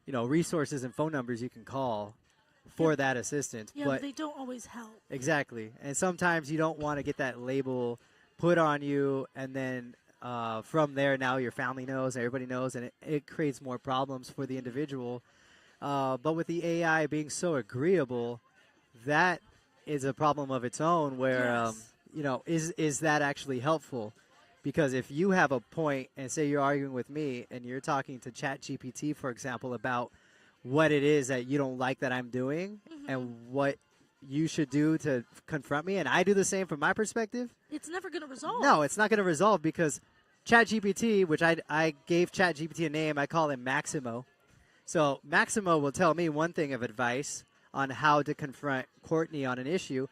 resources and phone numbers you can call for that assistance. Yeah, but they don't always help. Exactly, and sometimes you don't want to get that label put on you, and then from there, now your family knows, everybody knows, and it creates more problems for the individual. But with the AI being so agreeable, that is a problem of its own where, Yes. is that actually helpful? Because if you have a point and say you're arguing with me and you're talking to ChatGPT, for example, about what it is that you don't like that I'm doing and what you should do to confront me, and I do the same from my perspective, It's never going to resolve. no, it's not going to resolve because ChatGPT, which I gave ChatGPT a name, I call him Maximo. So Maximo will tell me one thing of advice on how to confront Courtney on an issue.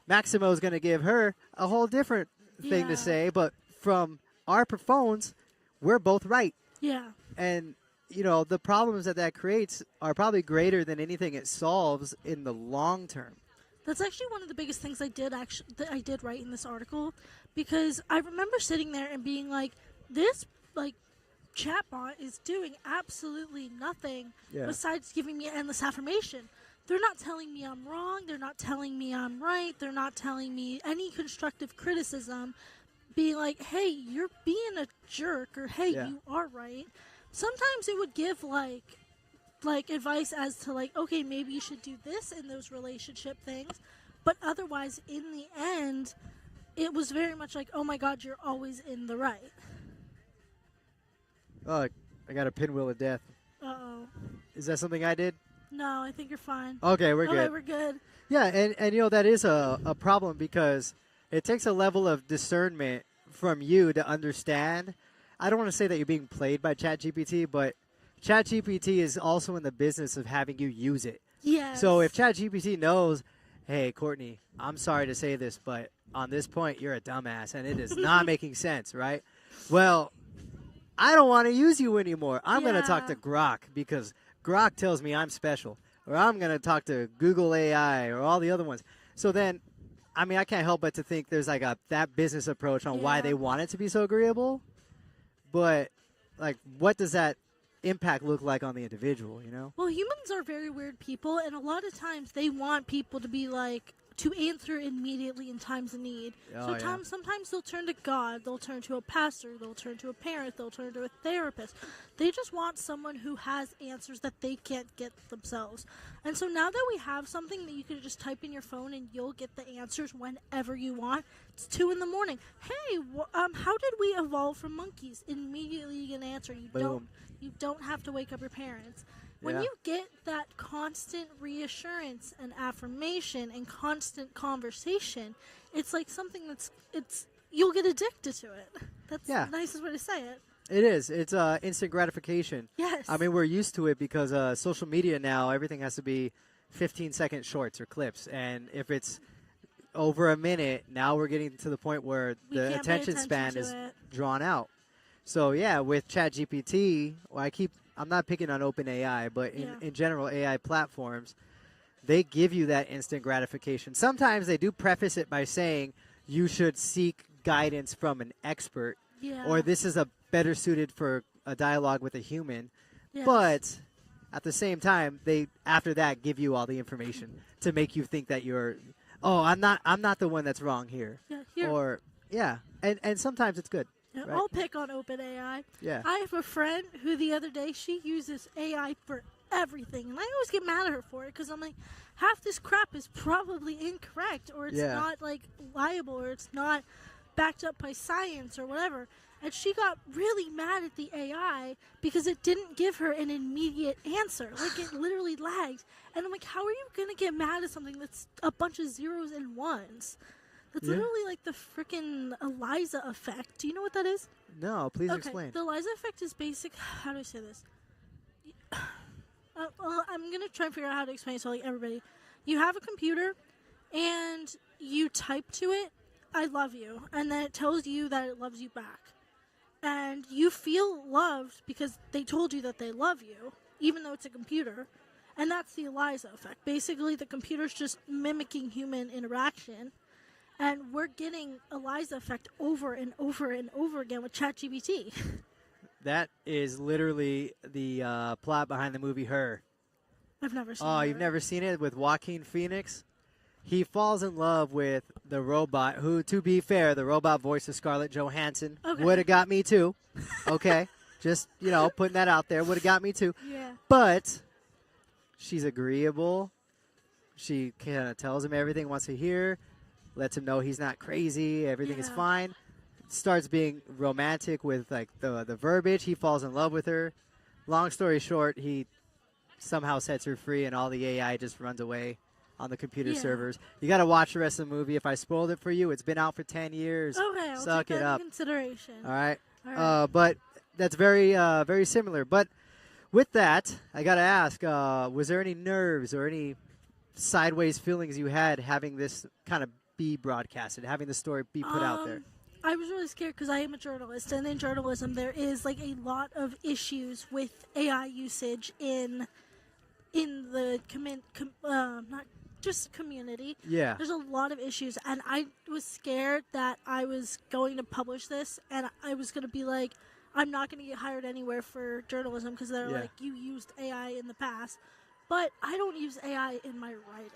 Maximo is going to give her a whole different thing Yeah. to say, but from our phones, we're both right. Yeah. And, the problems that creates are probably greater than anything it solves in the long term. That's actually one of the biggest things that I did write in this article, because I remember sitting there and being like, this chatbot is doing absolutely nothing Yeah. besides giving me endless affirmation. They're not telling me I'm wrong. They're not telling me I'm right. They're not telling me any constructive criticism. Being like, hey, you're being a jerk, or hey, Yeah. you are right. Sometimes it would give like advice as to okay, maybe you should do this in those relationship things, but otherwise in the end it was very much like, oh my god, you're always in the right. Oh, I got a pinwheel of death. Uh-oh. Is that something I did? No, I think you're fine. Okay, we're Okay, good. we're good. Yeah, and that is a problem because it takes a level of discernment from you to understand. I don't want to say that you're being played by ChatGPT, but ChatGPT is also in the business of having you use it. Yes. So if ChatGPT knows, hey, Courtney, I'm sorry to say this, but on this point, you're a dumbass, and it is not making sense, right? Well, I don't want to use you anymore. I'm going to talk to Yeah. Grok because Grok tells me I'm special. Or I'm going to talk to Google AI or all the other ones. So then, I mean, I can't help but to think there's like that business approach on why Yeah. they want it to be so agreeable. But, like, what does that impact look like on the individual, Well, humans are very weird people, and a lot of times they want people to be to answer immediately in times of need. Oh, yeah. Sometimes they'll turn to God, they'll turn to a pastor, they'll turn to a parent, they'll turn to a therapist. They just want someone who has answers that they can't get themselves. And so now that we have something that you can just type in your phone and you'll get the answers whenever you want, it's 2 a.m. Hey, how did we evolve from monkeys? Immediately you get an answer. Boom. You don't have to wake up your parents. When Yeah. you get that constant reassurance and affirmation and constant conversation, it's like something you'll get addicted to it. That's Yeah. the nicest way to say it. It is. It's instant gratification. Yes. I mean, we're used to it because social media now, everything has to be 15-second shorts or clips. And if it's over a minute, now we're getting to the point where We the can't pay attention span to is it. drawn out. So, yeah, with ChatGPT, I'm not picking on OpenAI, but Yeah. in general, AI platforms, they give you that instant gratification. Sometimes they do preface it by saying you should seek guidance from an expert, Yeah. or this is a better suited for a dialogue with a human. Yes. But at the same time, they after that give you all the information to make you think that I'm not the one that's wrong here. Yeah, here. Or and sometimes it's good. Yeah, right. I'll pick on OpenAI. Yeah. I have a friend who the other day, she uses AI for everything. And I always get mad at her for it because I'm like, half this crap is probably incorrect, or it's Yeah. not liable, or it's not backed up by science or whatever. And she got really mad at the AI because it didn't give her an immediate answer. It literally lagged. And I'm like, how are you going to get mad at something that's a bunch of zeros and ones? That's Yeah. literally like the freaking Eliza effect. Do you know what that is? No, please Okay, explain. the Eliza effect is basic. How do I say this? Well, I'm going to try and figure out how to explain it to everybody. You have a computer, and you type to it, I love you, and then it tells you that it loves you back. And you feel loved because they told you that they love you, even though it's a computer. And that's the Eliza effect. Basically, the computer's just mimicking human interaction. And we're getting Eliza effect over and over and over again with ChatGPT. That is literally the plot behind the movie Her. I've never seen. Oh, her. you've never seen it with Joaquin Phoenix? He falls in love with the robot, who, to be fair, the robot voice of Scarlett Johansson Okay. would have got me too. Okay, just putting that out there, would have got me too. Yeah. But she's agreeable. She kind of tells him everything wants to hear, lets him know he's not crazy, everything is Yeah. fine. Starts being romantic with like the verbiage. He falls in love with her. Long story short, he somehow sets her free, and all the AI just runs away on the computer Yeah. servers. You got to watch the rest of the movie. If I spoiled it for you, it's been out for 10 years. Okay, I'll Suck take it that up. into consideration. All right. All right. But that's very similar. But with that, I got to ask, was there any nerves or any sideways feelings you had having this kind of be broadcasted, having the story be put out there? I was really scared because I am a journalist, and in journalism, there is like a lot of issues with AI usage in the not just community. Yeah. There's a lot of issues, and I was scared that I was going to publish this, and I was going to be like, I'm not going to get hired anywhere for journalism because they're Yeah. like, you used AI in the past. But I don't use AI in my writing.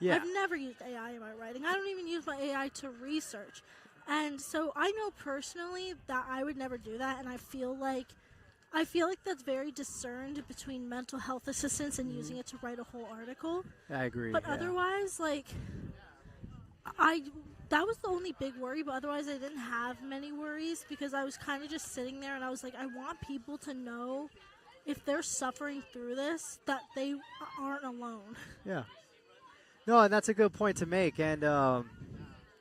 Yeah. I've never used AI in my writing. I don't even use my AI to research. And so I know personally that I would never do that, and I feel like that's very discerned between mental health assistance and using it to write a whole article. I agree. But yeah. otherwise, like, that was the only big worry, but otherwise I didn't have many worries because I was kind of just sitting there and I was like, I want people to know if they're suffering through this, that they aren't alone. Yeah. No, and that's a good point to make. And,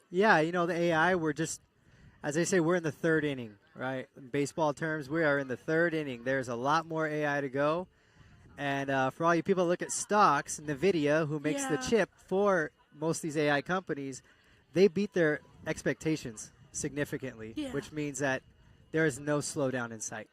yeah, the AI, we're just, as they say, we're in the third inning, right? In baseball terms, we are in the third inning. There's a lot more AI to go. And for all you people that look at stocks, NVIDIA, who makes the Yeah. chip for most of these AI companies, they beat their expectations significantly, Yeah. which means that there is no slowdown in sight.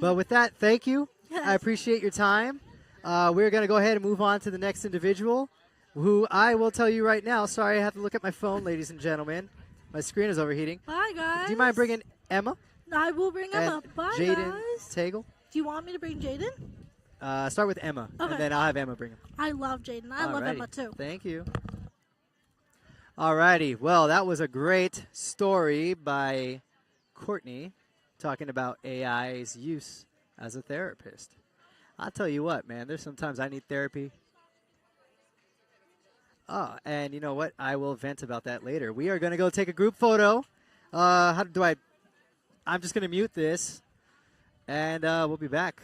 But with that, thank you. I Yes. appreciate your time. We're going to go ahead and move on to the next individual, who I will tell you right now. Sorry, I have to look at my phone, ladies and gentlemen. My screen is overheating. Bye, guys. Do you mind bringing Emma I will bring and Emma. Bye, Jaden guys. Tagle? Do you want me to bring Jaden? Start with Emma, Okay. and then I'll have Emma bring him. I love Jaden. I love Alrighty. Emma, too. Thank you. Alrighty. Well, that was a great story by Courtney talking about AI's use as a therapist. I'll tell you what, man, there's sometimes I need therapy. Oh, and you know what? I will vent about that later. We are going to go take a group photo. How do I? I'm just going to mute this, and we'll be back.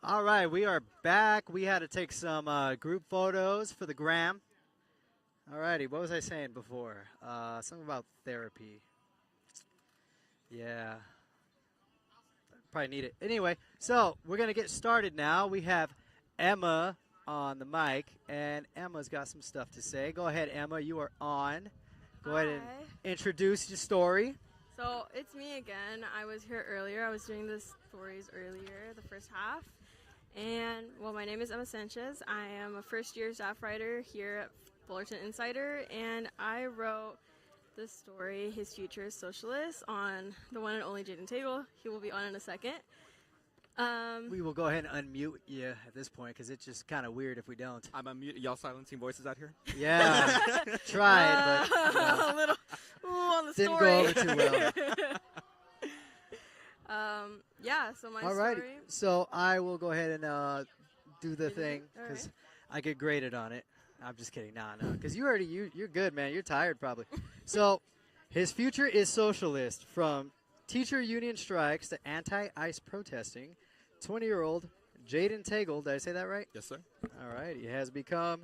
All right, we are back. We had to take some group photos for the gram. All righty, what was I saying before? Something about therapy. Yeah. Probably need it. Anyway, so we're going to get started now. We have Emma on the mic, and Emma's got some stuff to say. Go ahead, Emma. You are on. Go ahead and Hi. introduce your story. So it's me again. I was here earlier. I was doing the stories earlier, the first half. And, well, my name is Emma Sanchez. I am a first-year staff writer here at Fullerton Insider, and I wrote the story, His Future is Socialist, on the one and only Jaden Tagle. He will be on in a second. We will go ahead and unmute you at this point because it's just kind of weird if we don't. I'm unmute. Y'all silencing voices out here? Yeah, tried, but a little on the didn't story. go over too well. Yeah, so my All right, story. so I will go ahead and do the thing All because right. I get graded on it. I'm just kidding. Nah, because you're good, man. You're tired probably. So, his future is socialist. From teacher union strikes to anti-ICE protesting, 20-year-old Jaden Tagle, did I say that right? Yes, sir. All right, he has become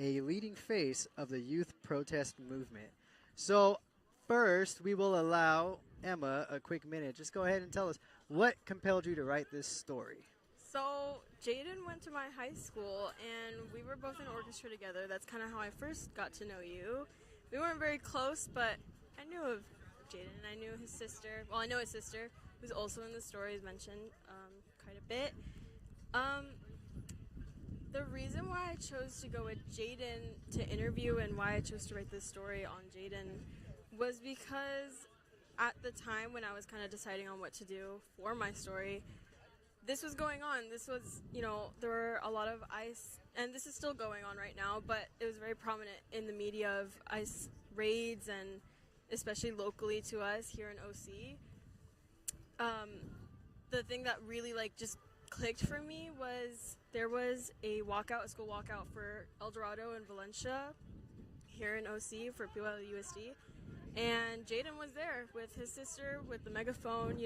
a leading face of the youth protest movement. So, first, we will allow Emma a quick minute. Just go ahead and tell us what compelled you to write this story. So Jaden went to my high school, and we were both in orchestra together. That's kind of how I first got to know you. We weren't very close, but I knew of Jaden, and I knew his sister. Well, I know his sister, who's also in the story, is mentioned quite a bit. The reason why I chose to go with Jaden to interview and why I chose to write this story on Jaden was because at the time when I was kind of deciding on what to do for my story, this was going on. This was, there were a lot of ICE, and this is still going on right now, but it was very prominent in the media of ICE raids, and especially locally to us here in OC. The thing that really, just clicked for me was there was a school walkout for El Dorado and Valencia here in OC for PYUSD, and Jaden was there with his sister with the megaphone,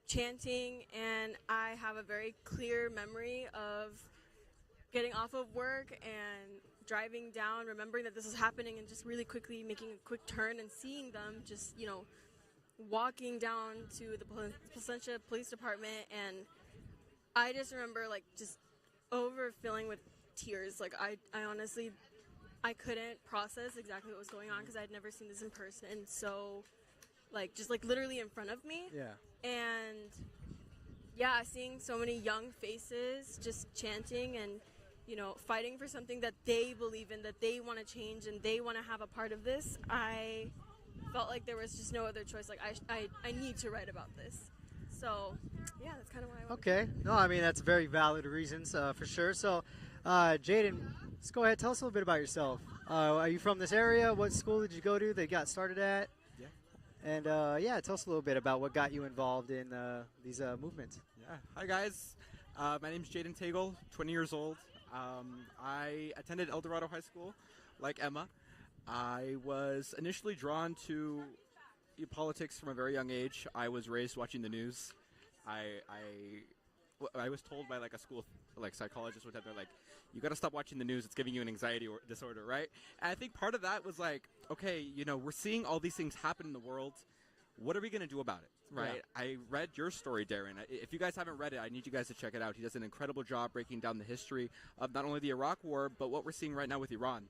chanting, and I have a very clear memory of getting off of work and driving down, remembering that this was happening, and just really quickly making a quick turn and seeing them just, walking down to the Placentia Police Department, and I just remember, just overfilling with tears. I honestly, I couldn't process exactly what was going on because I'd never seen this in person, so, just literally in front of me. Yeah. And yeah, seeing so many young faces just chanting and, fighting for something that they believe in, that they want to change and they want to have a part of this, I felt like there was just no other choice. I need to write about this. So, yeah, that's kind of why I went. Okay. No, I mean, that's very valid reasons for sure. So, Jaden, let's go ahead. Tell us a little bit about yourself. Are you from this area? What school did you go to that you got started at? Yeah. And, tell us a little bit about what got you involved in these movements. Yeah. Hi, guys. My name's Jaden Tagle, 20 years old. I attended El Dorado High School, like Emma. I was initially drawn to politics from a very young age. I was raised watching the news. I was told by a school psychologist, whatever, you got to stop watching the news. It's giving you an anxiety disorder, right? And I think part of that was okay, we're seeing all these things happen in the world. What are we going to do about it, right? Yeah. I read your story, Darren. If you guys haven't read it, I need you guys to check it out. He does an incredible job breaking down the history of not only the Iraq War, but what we're seeing right now with Iran.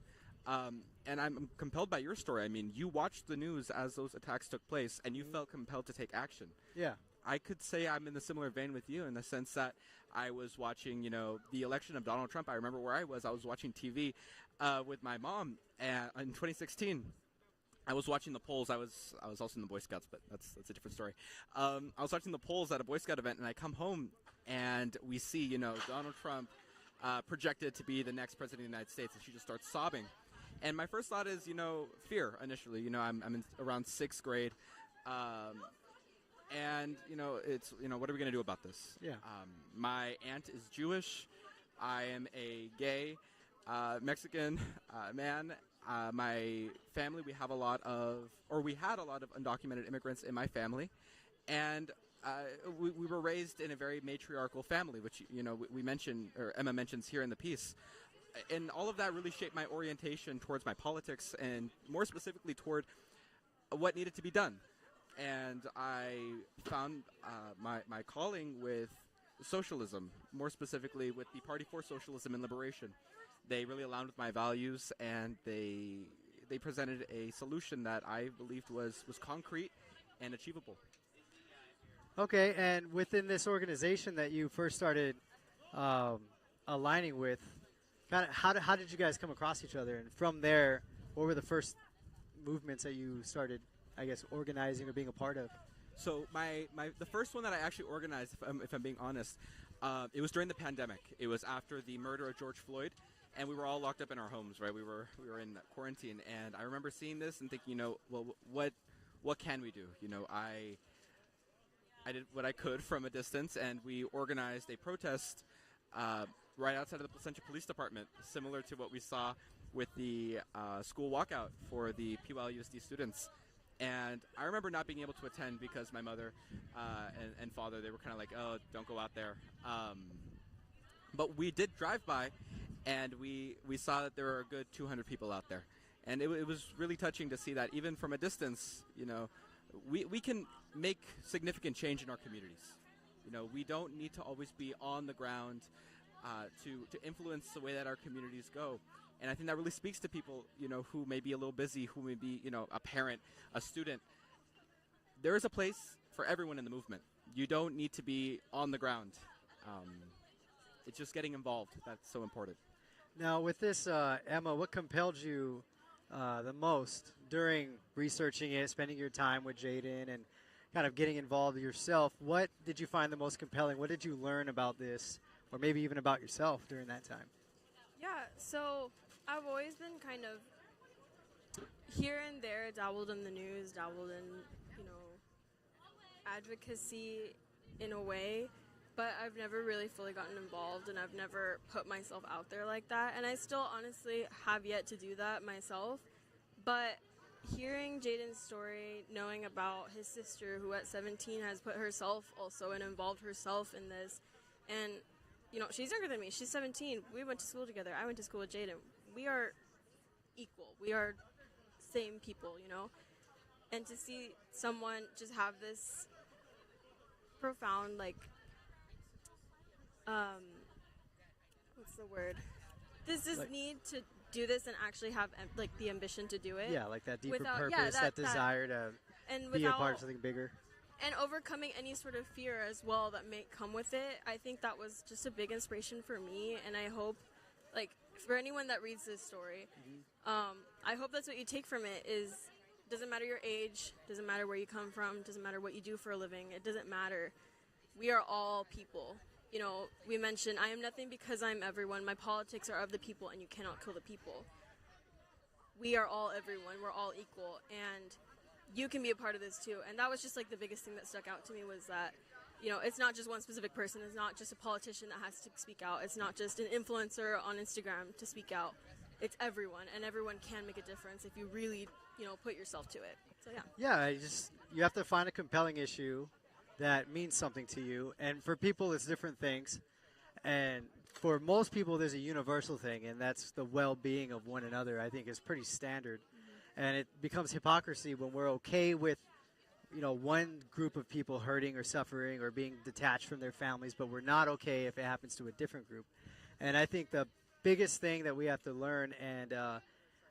And I'm compelled by your story. I mean, you watched the news as those attacks took place, and you felt compelled to take action. Yeah. I could say I'm in the similar vein with you in the sense that I was watching, the election of Donald Trump. I remember where I was. I was watching TV with my mom in 2016. I was watching the polls. I was also in the Boy Scouts, but that's a different story. I was watching the polls at a Boy Scout event, and I come home, and we see, Donald Trump projected to be the next president of the United States, and she just starts sobbing. And my first thought is, fear initially. I'm in around 6th grade. And, it's, what are we going to do about this? Yeah. My aunt is Jewish. I am a gay Mexican man. My family, we had a lot of undocumented immigrants in my family. And we were raised in a very matriarchal family, which we mentioned, or Emma mentions here in the piece, and all of that really shaped my orientation towards my politics, and more specifically toward what needed to be done. And I found my calling with socialism, more specifically with the Party for Socialism and Liberation. They really aligned with my values, and they presented a solution that I believed was concrete and achievable. Okay, and within this organization that you first started aligning with, kind of how did you guys come across each other? And from there, what were the first movements that you started, I guess, organizing or being a part of? So the first one that I actually organized, if I'm being honest, it was during the pandemic. It was after the murder of George Floyd, and we were all locked up in our homes, right? We were in quarantine, and I remember seeing this and thinking, well, what can we do? I did what I could from a distance, and we organized a protest right outside of the Placentia Police Department, similar to what we saw with the school walkout for the PYUSD students. And I remember not being able to attend because my mother and father, they were kind of like, oh, don't go out there. But we did drive by, and we saw that there were a good 200 people out there. And it was really touching to see that even from a distance, we can make significant change in our communities. We don't need to always be on the ground to influence the way that our communities go. And I think that really speaks to people, who may be a little busy, who may be, a parent, a student. There is a place for everyone in the movement. You don't need to be on the ground. It's just getting involved that's so important. Now, with this, Emma, what compelled you the most during researching it, spending your time with Jaden, and kind of getting involved yourself? What did you find the most compelling? What did you learn about this, or maybe even about yourself during that time? Yeah, so I've always been kind of here and there, dabbled in the news, dabbled in, advocacy in a way, but I've never really fully gotten involved, and I've never put myself out there like that, and I still honestly have yet to do that myself. But hearing Jaden's story, knowing about his sister who at 17 has put herself also and involved herself in this, and she's younger than me, she's 17, we went to school together, I went to school with Jaden, we are equal, we are same people, and to see someone just have this profound, what's the word? This need to do this and actually have the ambition to do it. Yeah, like that deeper without, purpose, that desire to be a part of something bigger. And overcoming any sort of fear as well that may come with it. I think that was just a big inspiration for me, and I hope, for anyone that reads this story, I hope that's what you take from it is, doesn't matter your age, doesn't matter where you come from, doesn't matter what you do for a living, it doesn't matter. We are all people. We mentioned, I am nothing because I'm everyone. My politics are of the people, and you cannot kill the people. We are all everyone. We're all equal, and you can be a part of this too. And that was just the biggest thing that stuck out to me was that, it's not just one specific person. It's not just a politician that has to speak out. It's not just an influencer on Instagram to speak out. It's everyone, and everyone can make a difference if you really, put yourself to it. So yeah. Yeah, you have to find a compelling issue that means something to you, and for people it's different things, and for most people there's a universal thing, and that's the well-being of one another. I think is pretty standard. And it becomes hypocrisy when we're okay with one group of people hurting or suffering or being detached from their families, but we're not okay if it happens to a different group. And I think the biggest thing that we have to learn, and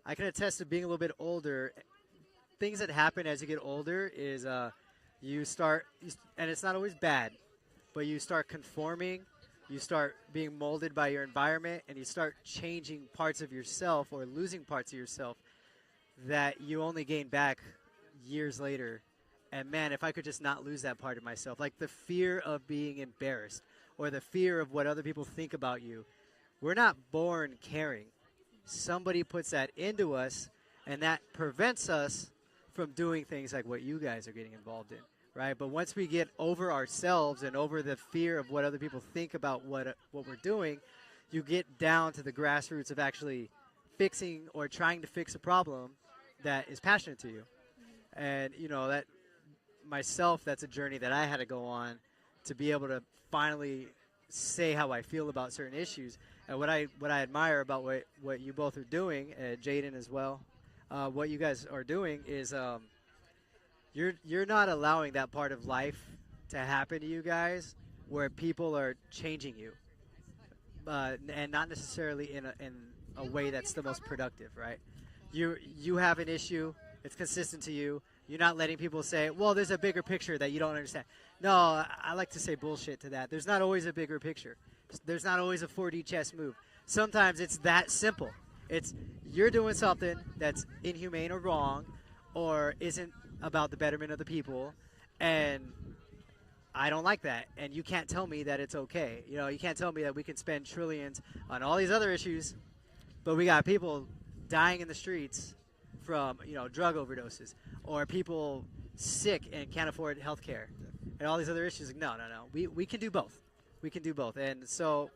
I can attest to being a little bit older, things that happen as you get older is you start, and it's not always bad, but you start conforming, you start being molded by your environment, and you start changing parts of yourself or losing parts of yourself that you only gain back years later. And man, if I could just not lose that part of myself, like the fear of being embarrassed or the fear of what other people think about you. We're not born caring. Somebody puts that into us, and that prevents us from doing things like what you guys are getting involved in, right? But once we get over ourselves and over the fear of what other people think about what we're doing, you get down to the grassroots of actually fixing or trying to fix a problem that is passionate to you. And, that myself, that's a journey that I had to go on to be able to finally say how I feel about certain issues. And what I admire about what you both are doing, Jaden as well, what you guys are doing is you're not allowing that part of life to happen to you guys where people are changing you, and not necessarily in a way that's the most productive, right? You have an issue, it's consistent to you. You're not letting people say, well, there's a bigger picture that you don't understand. No, I like to say bullshit to that. There's not always a bigger picture. There's not always a 4D chess move. Sometimes it's that simple. It's you're doing something that's inhumane or wrong or isn't about the betterment of the people, and I don't like that. And you can't tell me that it's okay. You know, you can't tell me that we can spend trillions on all these other issues, but we got people dying in the streets from, drug overdoses, or people sick and can't afford health care, and all these other issues. No. We can do both. We can do both. And so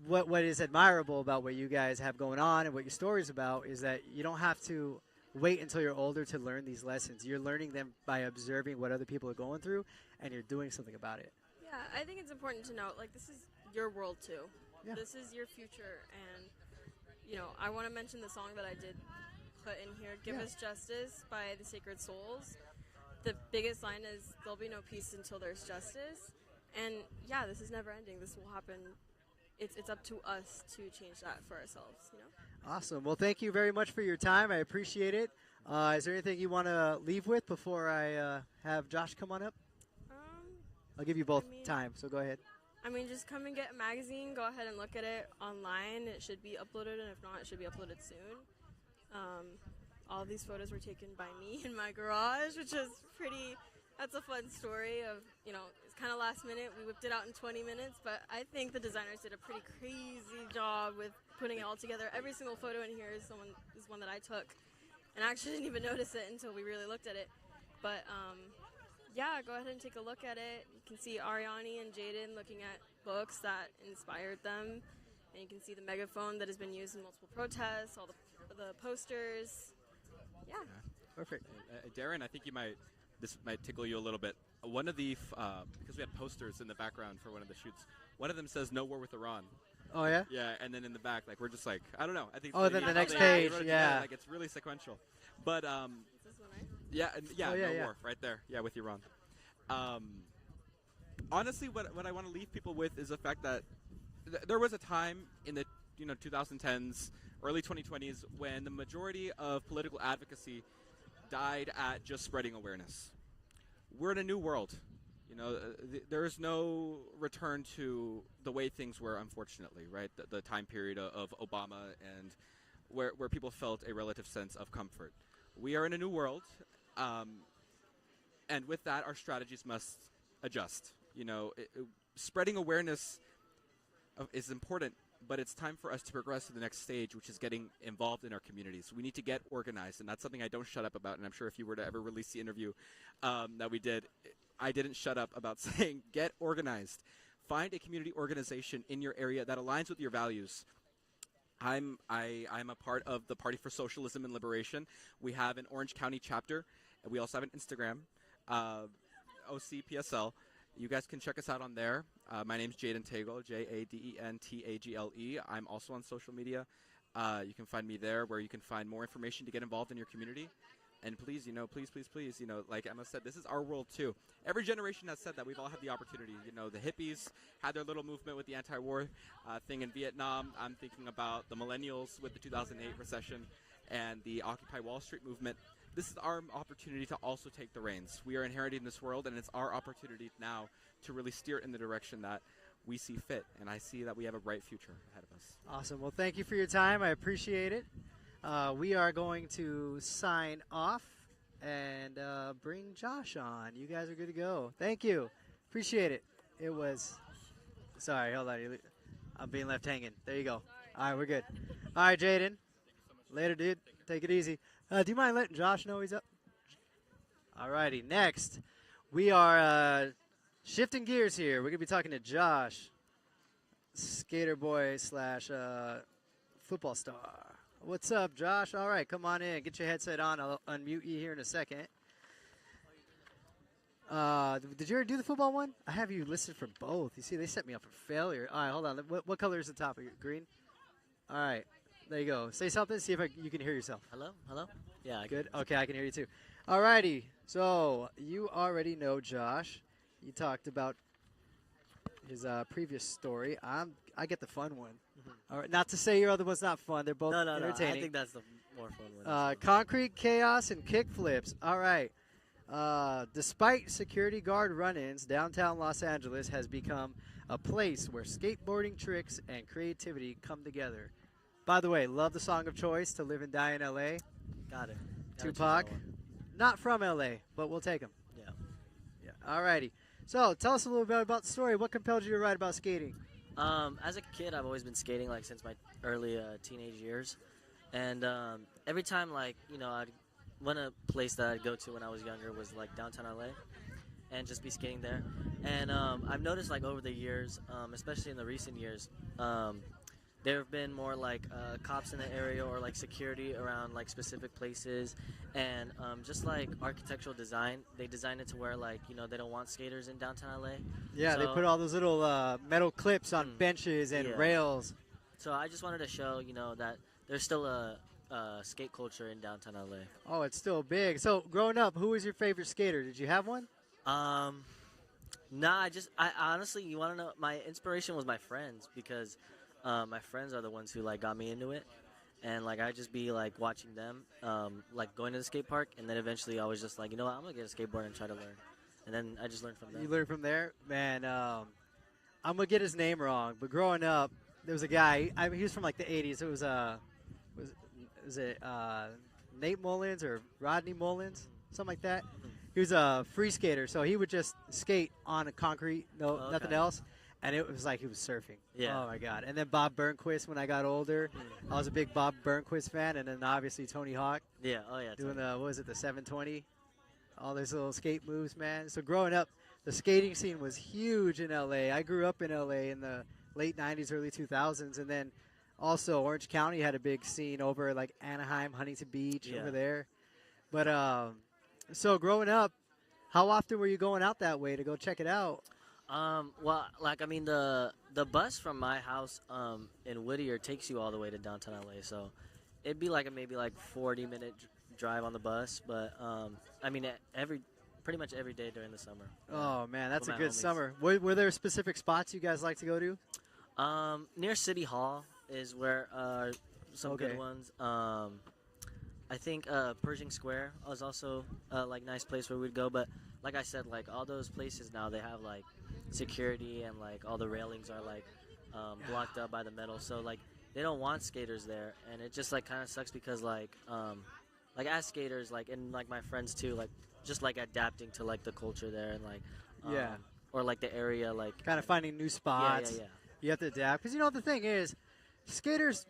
what is admirable about what you guys have going on and what your story's about is that you don't have to wait until you're older to learn these lessons. You're learning them by observing what other people are going through, and you're doing something about it. Yeah, I think it's important to note, this is your world, too. Yeah. This is your future, and, I want to mention the song that I did put in here, Give Us Justice by the Sacred Souls. The biggest line is, there'll be no peace until there's justice. And, yeah, this is never ending. This will happen. It's up to us to change that for ourselves, Awesome. Well, thank you very much for your time. I appreciate it. Is there anything you want to leave with before I have Josh come on up? I'll give you both time, so go ahead. Just come and get a magazine. Go ahead and look at it online. It should be uploaded, and if not, it should be uploaded soon. All these photos were taken by me in my garage, which is that's a fun story of, it's kind of last minute. We whipped it out in 20 minutes, but I think the designers did a pretty crazy job with putting it all together. Every single photo in here is one that I took, and I actually didn't even notice it until we really looked at it. But, yeah, go ahead and take a look at it. You can see Ariani and Jaden looking at books that inspired them, and you can see the megaphone that has been used in multiple protests, all the posters. Yeah. Perfect. Darren, I think this might tickle you a little bit. One of the, because we had posters in the background for one of the shoots, one of them says "No War with Iran." Oh, yeah? Yeah, and then in the back, we're just I don't know. I think. Then the next page, yeah. It's really sequential. But, Is this one right? Yeah, Oh, yeah, No yeah. War, right there. Yeah, with Iran. Honestly, what I want to leave people with is the fact that there was a time in the 2010s, early 2020s, when the majority of political advocacy died at just spreading awareness. We're in a new world. There is no return to the way things were, unfortunately, right? The time period of Obama and where people felt a relative sense of comfort. We are in a new world, and with that, our strategies must adjust. Spreading awareness is important, but it's time for us to progress to the next stage, which is getting involved in our communities. We need to get organized, and that's something I don't shut up about, and I'm sure if you were to ever release the interview that we did, I didn't shut up about saying get organized. Find a community organization in your area that aligns with your values. I'm a part of the Party for Socialism and Liberation. We have an Orange County chapter, and we also have an Instagram, OCPSL. You guys can check us out on there. My name's Jaden Tagle, JadenTagle. I'm also on social media. You can find me there, where you can find more information to get involved in your community. And please, please, like Emma said, this is our world too. Every generation has said that. We've all had the opportunity. The hippies had their little movement with the anti-war thing in Vietnam. I'm thinking about the millennials with the 2008 recession and the Occupy Wall Street movement. This is our opportunity to also take the reins. We are inheriting this world, and it's our opportunity now to really steer it in the direction that we see fit. And I see that we have a bright future ahead of us. Awesome. Well, thank you for your time. I appreciate it. We are going to sign off and bring Josh on. You guys are good to go. Thank you. Appreciate it. It was... Sorry, hold on. I'm being left hanging. There you go. All right, we're good. All right, Jaden. Later, dude. Take it easy. Do you mind letting Josh know he's up? All righty. Next, we are shifting gears here. We're going to be talking to Josh, skater boy / football star. What's up, Josh? All right, come on in. Get your headset on. I'll unmute you here in a second. Did you ever do the football one? I have you listed for both. You see, they set me up for failure. All right, hold on. What color is the top of your green? All right, there you go. Say something. See if you can hear yourself. Hello? Hello? Yeah. Good. Okay, I can hear you too. All righty. So you already know Josh. You talked about his previous story. I get the fun one. All right. Not to say your other one's not fun. They're both No. entertaining. I think that's the more fun one. Concrete chaos and kick flips. All right. Despite security guard run-ins, downtown Los Angeles has become a place where skateboarding tricks and creativity come together. By the way, love the song of choice, To Live and Die in L.A. Got it. Gotta Tupac. choose that one. Not from L.A., but we'll take him. Yeah. Yeah. All righty. So tell us a little bit about the story. What compelled you to write about skating? As a kid, I've always been skating like since my early teenage years, and every time one place that I'd go to when I was younger was like downtown LA, and just be skating there. And I've noticed like over the years, especially in the recent years, there have been more like cops in the area or like security around like specific places, and just like architectural design, they design it to where like they don't want skaters in downtown LA. Yeah, they So- put all those little metal clips on benches and Yeah. rails. So I just wanted to show that there's still a skate culture in downtown LA. Oh, it's still big. So growing up, who was your favorite skater? Did you have one? Nah, I honestly, you want to know, my inspiration was my friends, because my friends are the ones who like got me into it, and like I just be like watching them, like going to the skate park, and then eventually I was just like, you know what, I'm gonna get a skateboard and try to learn, and then I just learned from them. You learned from there? Man, I'm going to get his name wrong, but growing up, there was a guy, he was from like the 80s. It was Nate Mullins or Rodney Mullins, something like that. He was a free skater, so he would just skate on a concrete, nothing else, and it was like he was surfing. Yeah. Oh, my God. And then Bob Burnquist, when I got older, I was a big Bob Burnquist fan, and then obviously Tony Hawk Yeah, oh yeah. doing totally. the 720, all those little skate moves, man. So growing up, the skating scene was huge in L.A. I grew up in L.A. in the late 90s, early 2000s, and then also Orange County had a big scene over like Anaheim, Huntington Beach, Yeah. over there. But so growing up, how often were you going out that way to go check it out? Well, like I mean, the bus from my house in Whittier takes you all the way to downtown LA, so it'd be like maybe 40-minute drive on the bus. But I mean, pretty much every day during the summer. Oh man, that's a With good my homies. summer. Were there specific spots you guys like to go to? Near City Hall is where some Okay. good ones. I think Pershing Square was also like nice place where we'd go. But like I said, like all those places now, they have like security, and like all the railings are like blocked up by the metal. So like they don't want skaters there, and it just like kind of sucks because like as skaters, like, and like my friends too, like just like adapting to like the culture there, and like Yeah. or like the area, like Kind of finding new spots. yeah. You have to adapt. Because, the thing is, skaters,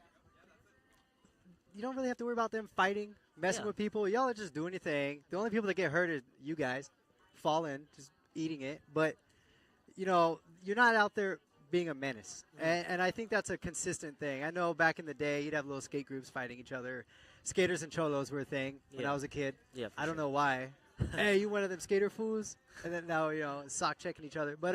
you don't really have to worry about them fighting, messing Yeah. with people. Y'all are just doing your thing. The only people that get hurt are you guys, falling, just eating it. But, you're not out there being a menace. And I think that's a consistent thing. I know back in the day, you'd have little skate groups fighting each other. Skaters and cholos were a thing when Yeah. I was a kid. Yeah, for I don't sure. know why. Hey, you one of them skater fools? And then now, sock checking each other. But,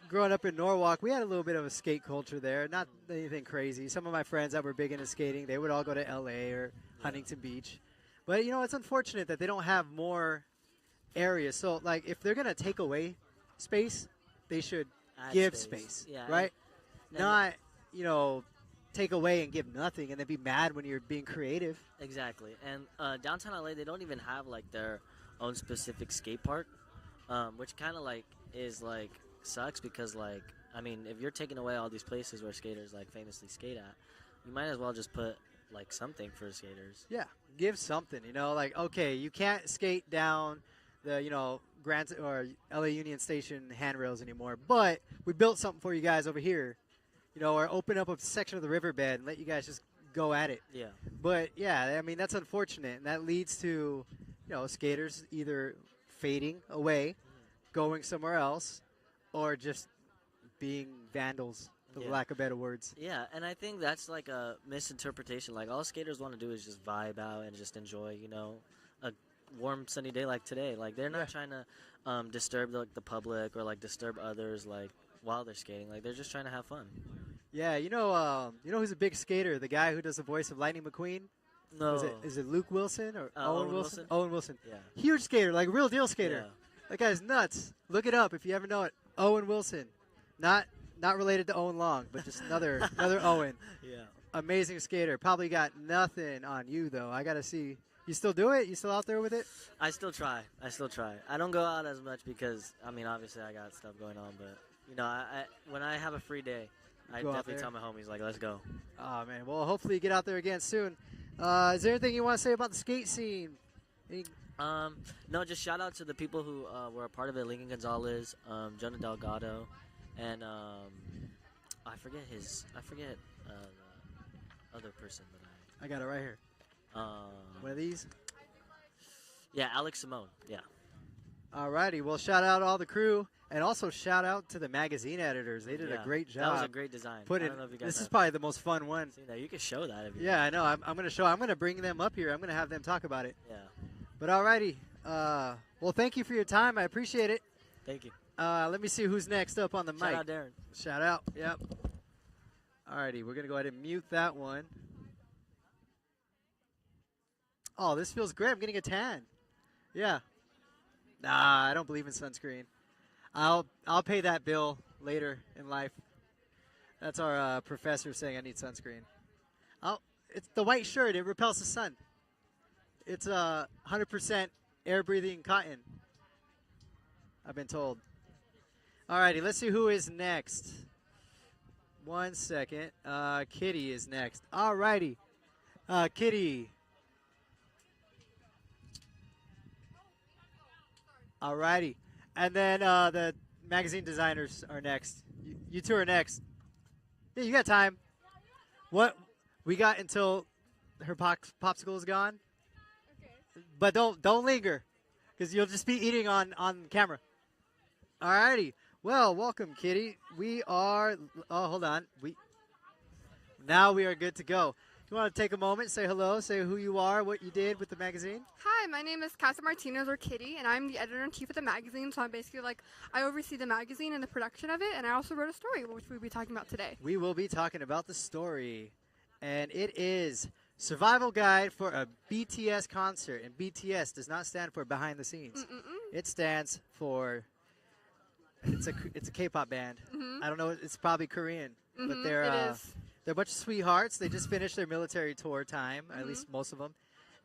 growing up in Norwalk, we had a little bit of a skate culture there. Not anything crazy. Some of my friends that were big into skating, they would all go to L.A. or Huntington Beach. But, it's unfortunate that they don't have more areas. So, like, if they're going to take away space, they should Add give space, Yeah, right? and- Not, take away and give nothing and then be mad when you're being creative. Exactly. And downtown LA, they don't even have like their own specific skate park, which kind of like is like sucks because like I mean, if you're taking away all these places where skaters like famously skate at, you might as well just put like something for skaters. Yeah, give something. Like, okay, you can't skate down the Grand or LA Union Station handrails anymore, but we built something for you guys over here. Or open up a section of the riverbed and let you guys just go at it. Yeah. But yeah, I mean that's unfortunate, and that leads to skaters either fading away, going somewhere else, or just being vandals, for Yeah. lack of better words. Yeah, and I think that's like a misinterpretation. Like all skaters want to do is just vibe out and just enjoy, a warm sunny day like today. Like they're not Yeah. trying to disturb the public or like disturb others like while they're skating. Like they're just trying to have fun. Yeah, you know who's a big skater? The guy who does the voice of Lightning McQueen. No, Is it Luke Wilson or Owen Owen Wilson? Wilson? Owen Wilson. Yeah. Huge skater, like real deal skater. Yeah. That guy's nuts. Look it up if you ever know it. Owen Wilson, not related to Owen Long, but just another Owen. Yeah. Amazing skater. Probably got nothing on you though. I gotta see. You still do it? You still out there with it? I still try. I don't go out as much because I mean obviously I got stuff going on, but you know I when I have a free day, I Go out definitely there. tell my homies like let's go. Oh man. Well, hopefully you get out there again soon. Is there anything you want to say about the skate scene? Any- No, just shout out to the people who were a part of it: Lincoln Gonzalez, Jonah Delgado, and I forget the other person that I got it right here. One of these. Yeah, Alex Simone. Yeah. Alrighty. Well, shout out all the crew, and also shout out to the magazine editors. They did a Yeah, great job. That was a great design. Put I it. don't know if you guys This is have probably the most fun one. seen that. You can show that if you. Yeah, I know. I'm gonna show. I'm gonna bring them up here. I'm gonna have them talk about it. Yeah. But alrighty. Well, thank you for your time. I appreciate it. Thank you. Let me see who's next up on the Shout mic. out Darren. Shout out. Yep. Alrighty, we're gonna go ahead and mute that one. Oh, this feels great. I'm getting a tan. Yeah. Nah, I don't believe in sunscreen. I'll pay that bill later in life. That's our professor saying I need sunscreen. Oh, it's the white shirt. It repels the sun. It's 100% air breathing cotton. I've been told. Alrighty, let's see who is next. 1 second. Kitty is next. Alrighty. Kitty. Alrighty. And then the magazine designers are next. You two are next. Yeah, you got time. What? We got until her popsicle is gone. Okay. But don't linger, because you'll just be eating on camera. Alrighty. Well, welcome, Kitty. We are. Oh, hold on. Now we are good to go. You want to take a moment, say hello, say who you are, what you did with the magazine? Hi, my name is Casa Martinez, or Kitty, and I'm the editor-in-chief of the magazine, so I'm basically I oversee the magazine and the production of it, and I also wrote a story, which we'll be talking about today. We will be talking about the story, and it is Survival Guide for a BTS concert, and BTS does not stand for behind the scenes. It stands for, it's a K-pop band. I don't know, it's probably Korean, but they're it is. They're a bunch of sweethearts. They just finished their military tour time, at least most of them.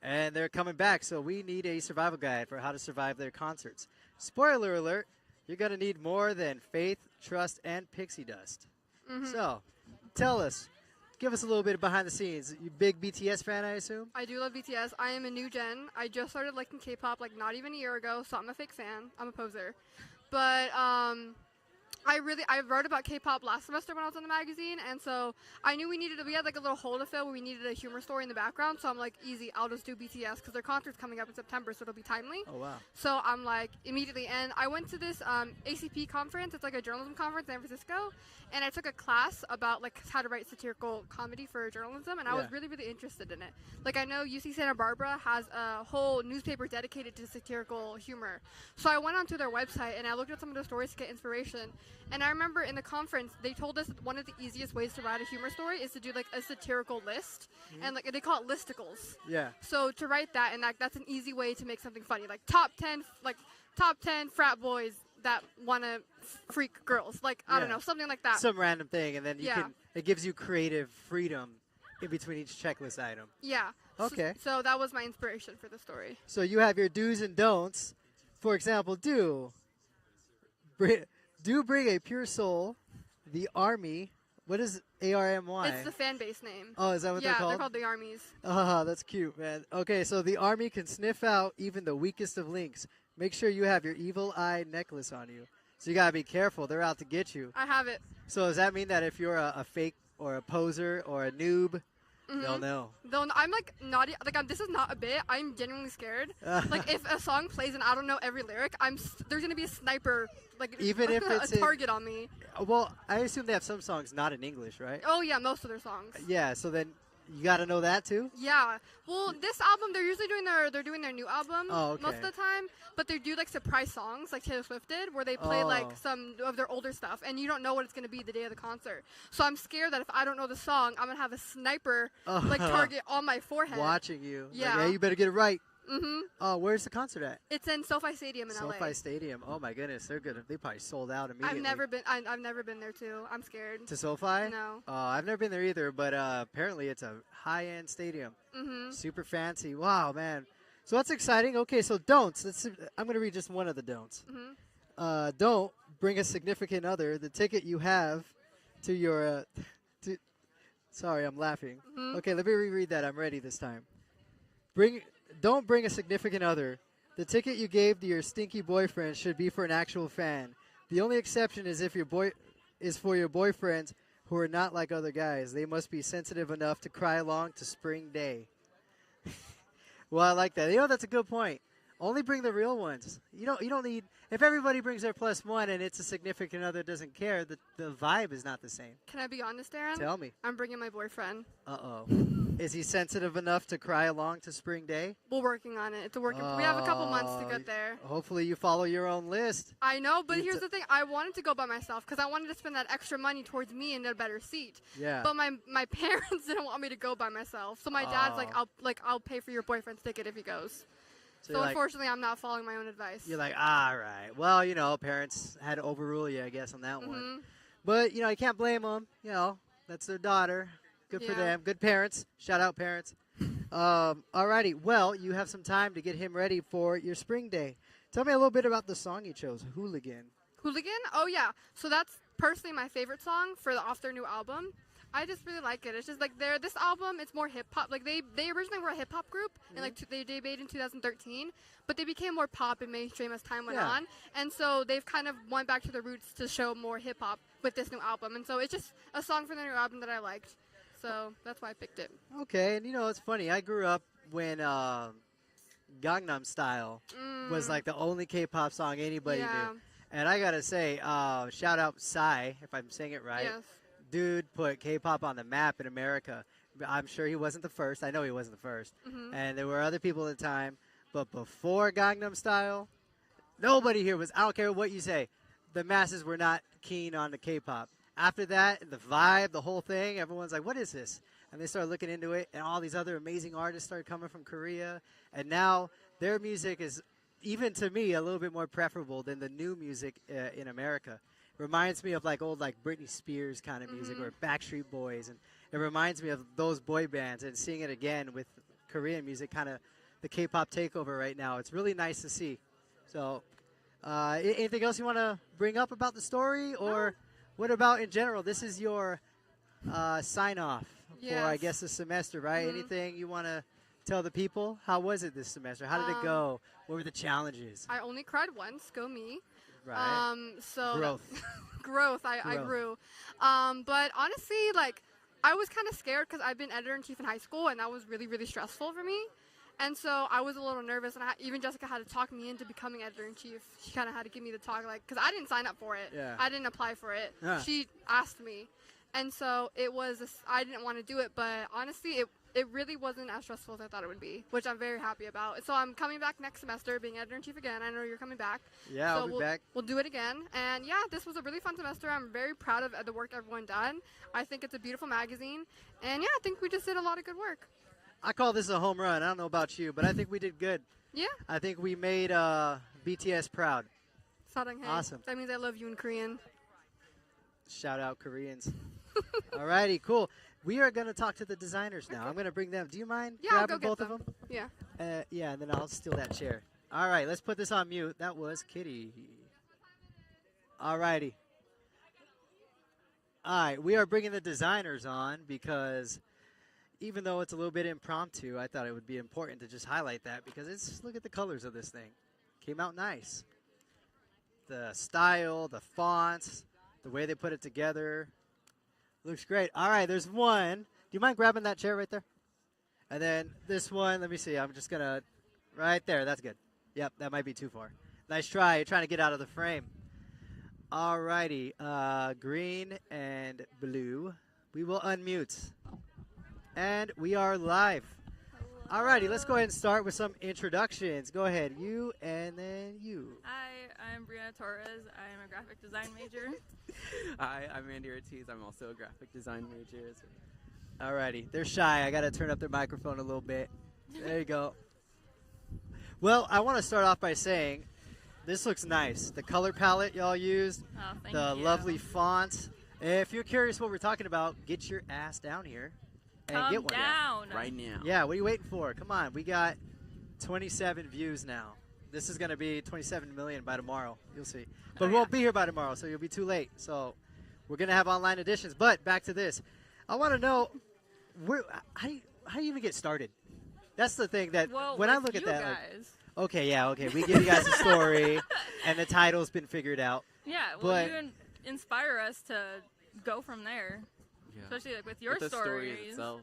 And they're coming back, so we need a survival guide for how to survive their concerts. Spoiler alert, you're going to need more than faith, trust, and pixie dust. So, tell us, give us a little bit of behind the scenes. You big BTS fan, I assume? I do love BTS. I am a new gen. I just started liking K-pop not even a year ago, so I'm a fake fan. I'm a poser. But I wrote about K-pop last semester when I was in the magazine, and so I knew we had a little hole to fill where we needed a humor story in the background, so I'm easy, I'll just do BTS because their concert's coming up in September, so it'll be timely. Oh, wow. So I'm immediately, and I went to this ACP conference. It's a journalism conference in San Francisco, and I took a class about how to write satirical comedy for journalism, and I was really, really interested in it. I know UC Santa Barbara has a whole newspaper dedicated to satirical humor. So I went onto their website, and I looked at some of their stories to get inspiration. And I remember in the conference, they told us that one of the easiest ways to write a humor story is to do a satirical list, and they call it listicles. Yeah. So to write that, and that's an easy way to make something funny, top 10 frat boys that want to freak girls, I don't know, something like that. Some random thing, and then it gives you creative freedom in between each checklist item. Yeah. Okay. So that was my inspiration for the story. So you have your do's and don'ts. For example, bring a pure soul, the army. What is ARMY? It's the fan base name. Oh, is that what they're called? Yeah, they're called the Armies. Oh, that's cute, man. Okay, so the army can sniff out even the weakest of links. Make sure you have your evil eye necklace on you. So you got to be careful. They're out to get you. I have it. So does that mean that if you're a fake or a poser or a noob, they'll know? I'm naughty. This is not a bit. I'm genuinely scared. If a song plays and I don't know every lyric, there's going to be a sniper, even if it's a target on me. Well, I assume they have some songs not in English, right? Oh, yeah, most of their songs. Yeah, so then You got to know that too. Yeah. Well, this album they're usually doing their new album Oh, okay. most of the time, but they do like surprise songs like Taylor Swift did, where they play like some of their older stuff, and you don't know what it's gonna be the day of the concert. So I'm scared that if I don't know the song, I'm gonna have a sniper like target on my forehead. Watching you. Yeah. Like, you better get it right. Mhm. Oh, where's the concert at? It's in SoFi Stadium in LA. SoFi Stadium. Oh my goodness, they're good. They probably sold out immediately. I've never been there too. I'm scared. To SoFi? No. I've never been there either, but apparently it's a high-end stadium. Mhm. Super fancy. Wow, man. So that's exciting. Okay, so don'ts. I'm going to read just one of the don'ts. Mhm. Don't bring a significant other. The ticket you have to your. Sorry, I'm laughing. Mhm. Okay, let me reread that. I'm ready this time. Don't bring a significant other. The ticket you gave to your stinky boyfriend should be for an actual fan. The only exception is if is for your boyfriends who are not like other guys. They must be sensitive enough to cry along to Spring Day. Well, I like that. That's a good point. Only bring the real ones. You don't need. If everybody brings their plus one and it's a significant other doesn't care, the vibe is not the same. Can I be honest, Aaron? Tell me. I'm bringing my boyfriend. Uh-oh. Is he sensitive enough to cry along to Spring Day? We're working on it. It's a work. We have a couple months to get there. Hopefully you follow your own list. I know, but here's the thing. I wanted to go by myself because I wanted to spend that extra money towards me and a better seat. Yeah. But my parents didn't want me to go by myself. So my dad's I'll pay for your boyfriend's ticket if he goes. So unfortunately, I'm not following my own advice. You're like, all right. Well, parents had to overrule you, I guess, on that one. But, you can't blame them. That's their daughter. Good for them. Good parents. Shout out, parents. All righty. Well, you have some time to get him ready for your Spring Day. Tell me a little bit about the song you chose, Hooligan. Hooligan? Oh, yeah. So that's personally my favorite song off their new album. I just really like it. It's just like this album, it's more hip hop. Like they originally were a hip hop group, and they debuted in 2013, but they became more pop and mainstream as time went on. And so they've kind of went back to their roots to show more hip hop with this new album. And so it's just a song from their new album that I liked. So that's why I picked it. Okay, and it's funny. I grew up when Gangnam Style was like the only K-pop song anybody knew. And I gotta say, shout out Psy, if I'm saying it right. Yes. Dude put K-pop on the map in America. I'm sure he wasn't the first. I know he wasn't the first. And there were other people at the time. But before Gangnam Style, nobody here was, I don't care what you say, the masses were not keen on the K-pop. After that, the vibe, the whole thing, everyone's like, what is this? And they started looking into it, and all these other amazing artists started coming from Korea. And now their music is, even to me, a little bit more preferable than the new music in America. Reminds me of old Britney Spears kind of music or Backstreet Boys, and it reminds me of those boy bands. And seeing it again with Korean music, kind of the K-pop takeover right now, it's really nice to see. So, anything else you want to bring up about the story, or what about in general? This is your sign off for I guess the semester, right? Anything you want to tell the people? How was it this semester? How did it go? What were the challenges? I only cried once. Go me. Right. So growth. Growth. I grew. But honestly, I was kind of scared because I've been editor-in-chief in high school, and that was really, really stressful for me. And so I was a little nervous, and even Jessica had to talk me into becoming editor-in-chief. She kind of had to give me the talk, because I didn't sign up for it. Yeah. I didn't apply for it. She asked me. And so I didn't want to do it, but honestly, it really wasn't as stressful as I thought it would be, which I'm very happy about. So I'm coming back next semester, being editor-in-chief again. I know you're coming back. Yeah, so I'll be back. We'll do it again. And yeah, this was a really fun semester. I'm very proud of the work everyone done. I think it's a beautiful magazine. And yeah, I think we just did a lot of good work. I call this a home run. I don't know about you, but I think we did good. Yeah. I think we made BTS proud. Saranhae. Awesome. That means I love you in Korean. Shout out Koreans. Alrighty, cool. We are going to talk to the designers now. I'm going to bring them. Do you mind I'll grabbing go both get of them? Yeah. Yeah, and then I'll steal that chair. All right, let's put this on mute. That was Kitty. Alrighty. All right, we are bringing the designers on because even though it's a little bit impromptu, I thought it would be important to just highlight that because look at the colors of this thing. Came out nice. The style, the fonts, the way they put it together. Looks great. All right, there's one. Do you mind grabbing that chair right there? And then this one, let me see. I'm just going to, right there. That's good. Yep, that might be too far. Nice try. You're trying to get out of the frame. All righty. Green and blue. We will unmute. And we are live. Alrighty, let's go ahead and start with some introductions. Go ahead, you and then you. Hi, I'm Brianna Torres. I am a graphic design major. Hi, I'm Andy Ortiz. I'm also a graphic design major. Alrighty, they're shy. I got to turn up their microphone a little bit. There you go. Well, I want to start off by saying this looks nice. The color palette y'all used, Oh, thank the you. lovely font. If you're curious what we're talking about, get your ass down here and Come get one. down. Right now. Yeah, what are you waiting for? Come on, we got 27 views now. This is going to be 27 million by tomorrow. You'll see. But we won't be here by tomorrow, so you'll be too late. So we're going to have online editions. But back to this. I want to know, how do you even get started? That's the thing that Well, when I with look at you that, guys. like, okay, we give you guys a story, and the title's been figured out. Yeah, well, but- you inspire us to go from there, Yeah. especially like with your With the story stories. itself.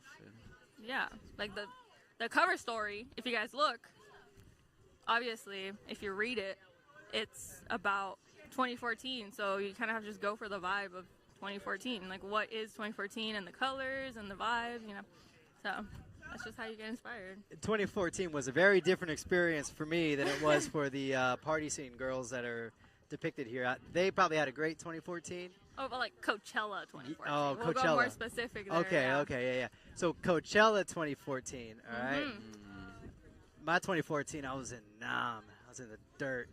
Yeah, like the cover story. If you guys look, obviously, if you read it, it's about 2014. So you kind of have to just go for the vibe of 2014. Like, what is 2014 and the colors and the vibe, you know? So that's just how you get inspired. 2014 was a very different experience for me than it was for the party scene girls that are depicted here. They probably had a great 2014. Oh, but like Coachella 2014. Oh, We'll go Coachella. more specific there. Okay, yeah. yeah. So Coachella 2014, all right? Mhm. My 2014, I was in Nam. I was in the dirt.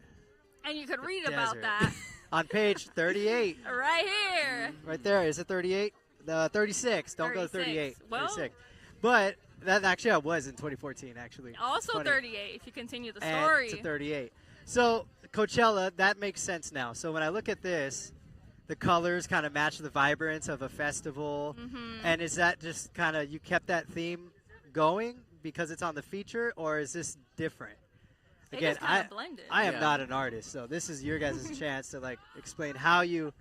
And you could read Desert. about that On page 38, right here. right there. Is it 38? 36. Don't go to 38. 36. Well- 36. But that actually I was in 2014, actually. Also 20. 38 if you continue the And story. to 38. So Coachella, that makes sense now. So when I look at this, the colors kind of match the vibrance of a festival. Mhm. And is that just kind of, you kept that theme going because it's on the feature, or is this different? It Again, just kinda blended. I am Yeah. not an artist, so this is your guys' chance to like explain how you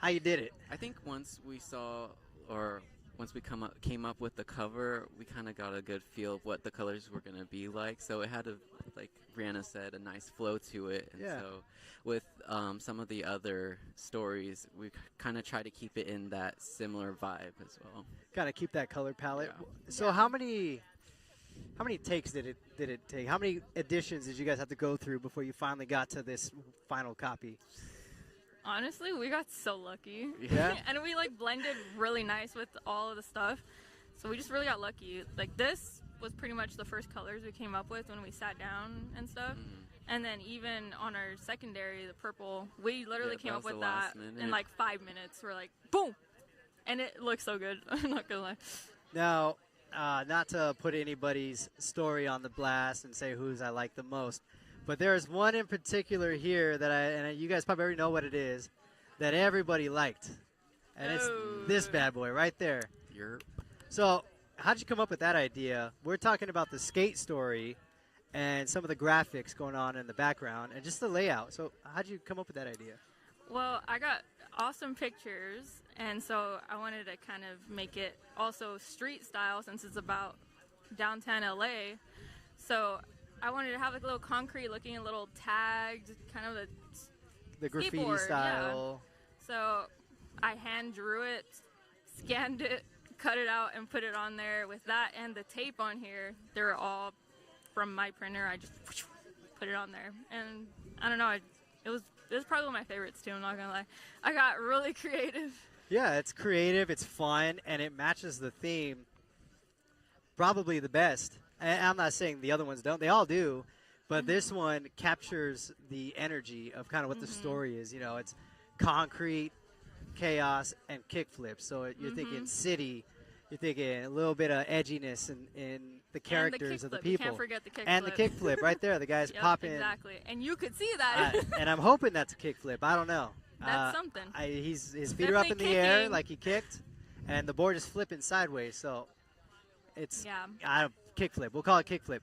did it. I think once we saw, or once we came up with the cover, we kind of got a good feel of what the colors were going to be like. So it had a, like Brianna said, a nice flow to it. And Yeah. so with some of the other stories, we kind of try to keep it in that similar vibe as well. Kind of keep that color palette. Yeah. So Yeah. how many takes did it take? How many editions did you guys have to go through before you finally got to this final copy? Honestly, we got so lucky. Yeah? And we like blended really nice with all of the stuff. So we just really got lucky. Like this was pretty much the first colors we came up with when we sat down and stuff. Mhm. And then even on our secondary, the purple, we literally Yeah, came that up was with the last that minute. in like 5 minutes. We're like, boom! And it looks so good. I'm not gonna lie. Now, not to put anybody's story on the blast and say whose I like the most, but there's one in particular here that and you guys probably already know what it is, that everybody liked. And it's Oh. this bad boy right there. You're So, how'd you come up with that idea? We're talking about the skate story and some of the graphics going on in the background and just the layout. So, how'd you come up with that idea? Well, I got awesome pictures, and so I wanted to kind of make it also street style since it's about downtown LA. So I wanted to have like a little concrete looking, a little tagged, kind of The graffiti Skateboard, yeah. style. so I hand drew it, scanned it, cut it out, and put it on there with that and the tape on here. They're all from my printer. I just put it on there, and I don't know. It was probably one of my favorites too. I'm not gonna lie. I got really creative. Yeah, it's creative, it's fun, and it matches the theme probably the best. And I'm not saying the other ones don't. They all do. But this one captures the energy of kind of what the story is. You know, it's concrete, chaos, and kickflips. So you're thinking city. You're thinking a little bit of edginess in the characters of the kickflip. people. You can't forget the kickflip. And the kickflip right there. The guy's Yep, popping. exactly. And you could see that. And I'm hoping that's a kickflip. I don't know. That's something. His feet are up in Definitely the air kicking. like he kicked, and the board is flipping sideways. So it's Yeah. kickflip. We'll call it kickflip.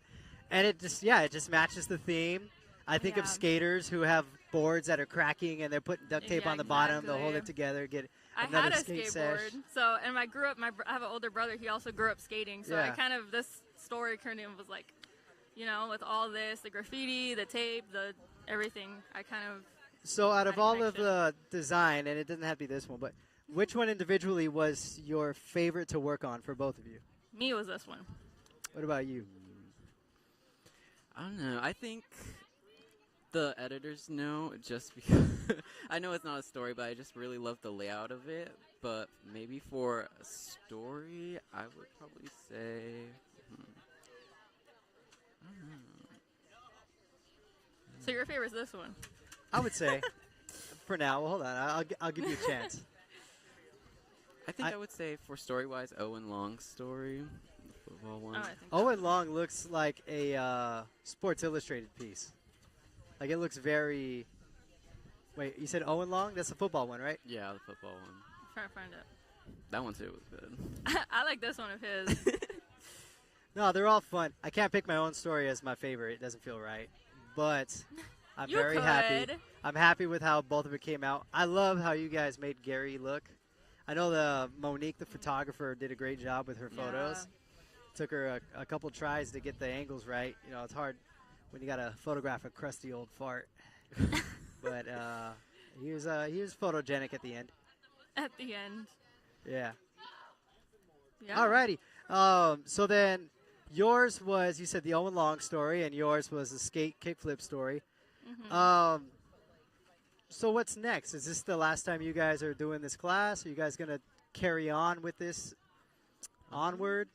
And it just matches the theme. I think of Yeah. skaters who have boards that are cracking and they're putting duct tape Yeah, on the bottom. They'll hold exactly. it together, get I another had a skate skateboard. sesh. So, and I grew up. I have an older brother. He also grew up skating. So Yeah. I kind of this story kind of was like, you know, with all this, the graffiti, the tape, the everything. I kind of So out of Had a all of connection. the design, and it doesn't have to be this one, but which one individually was your favorite to work on for both of you? Me was this one. What about you? I don't know. I think the editors know just because I know it's not a story, but I just really love the layout of it. But maybe for a story, I would probably say. I don't know. So your favorite is this one. I would say, for now. Well, hold on. I'll give you a chance. I think I would say for story-wise, Owen Long's story, the football one. Oh, I think Owen Long looks like a Sports Illustrated piece. Like, it looks very. Wait, you said Owen Long? That's the football one, right? Yeah, the football one. I'm trying to find it. That one too was good. I like this one of his. No, they're all fun. I can't pick my own story as my favorite. It doesn't feel right. But I'm You very happy. could. I'm happy with how both of it came out. I love how you guys made Gary look. I know the Monique, the photographer, did a great job with her photos. Took her a couple tries to get the angles right. You know, it's hard when you got to photograph a crusty old fart. But he was photogenic at the end. At the end. Yeah. Yeah. Alrighty. So then yours was, you said the Owen Long story, and yours was the skate kickflip story. Mhm. So what's next? Is this the last time you guys are doing this class? Are you guys going to carry on with this onward?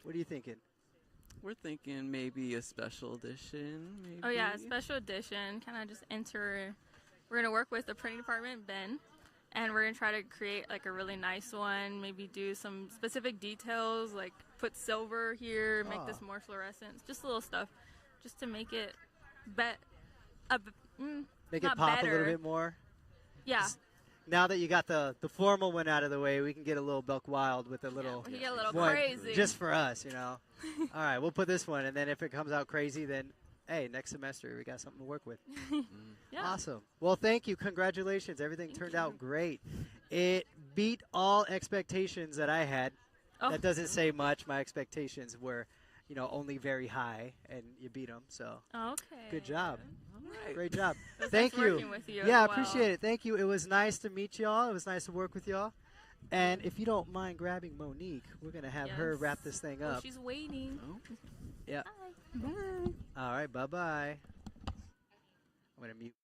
What are you thinking? We're thinking maybe a special edition. Maybe. Oh yeah, special edition. Kind of just enter. We're gonna work with the printing department, Ben, and we're gonna try to create like a really nice one. Maybe do some specific details, like put silver here, make this more fluorescent. Just little stuff, just to make it Make not it pop better. a little bit more? Yeah. Now that you got the formal one out of the way, we can get a little buck wild with a little We can get a little one crazy. just for us, you know. All right, we'll put this one, and then if it comes out crazy, then hey, next semester we got something to work with. Yeah. Awesome. Well, thank you. Congratulations. Everything turned out great. It beat all expectations that I had. Oh. That doesn't say much. My expectations were, only very high, and you beat them. So Okay. good job. All right. Great job. It was Thank nice you. working with you Yeah, I as well. appreciate it. Thank you. It was nice to meet y'all. It was nice to work with y'all. And if you don't mind grabbing Monique, we're going to have her Yes. wrap this thing Oh, up. she's waiting. Oh. Yeah. Bye. All right, bye-bye. I'm going to mute.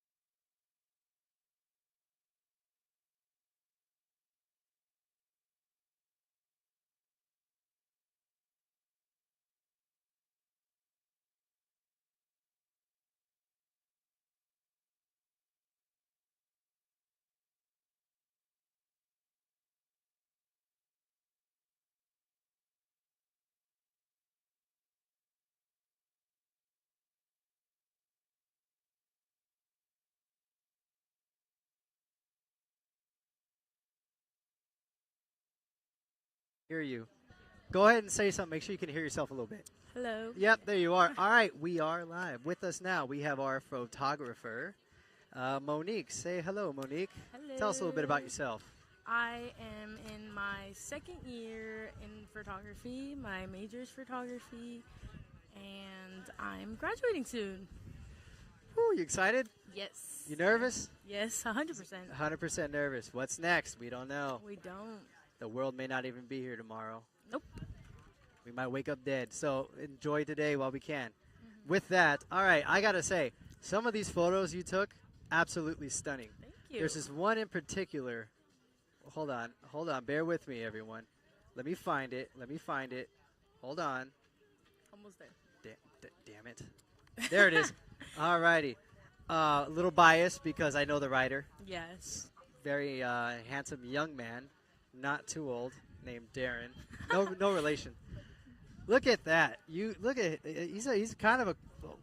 Hear you. Go ahead and say something. Make sure you can hear yourself a little bit. Hello. Yep, there you are. All right, we are live. With us now, we have our photographer, Monique. Say hello, Monique. Hello. Tell us a little bit about yourself. I am in my second year in photography. My major is photography, and I'm graduating soon. Woo, you excited? Yes. You nervous? Yes, 100%. 100% nervous. What's next? We don't know. We don't. The world may not even be here tomorrow. Nope. We might wake up dead. So enjoy today while we can. With that, all right, I got to say, some of these photos you took, absolutely stunning. Thank you. There's this one in particular. Hold on. Bear with me, everyone. Let me find it. Hold on. Almost there. Damn it. There it is. All righty. A little biased because I know the writer. Yes. Very handsome young man, not too old, named Darren. No relation. Look at that. You look at he's kind of a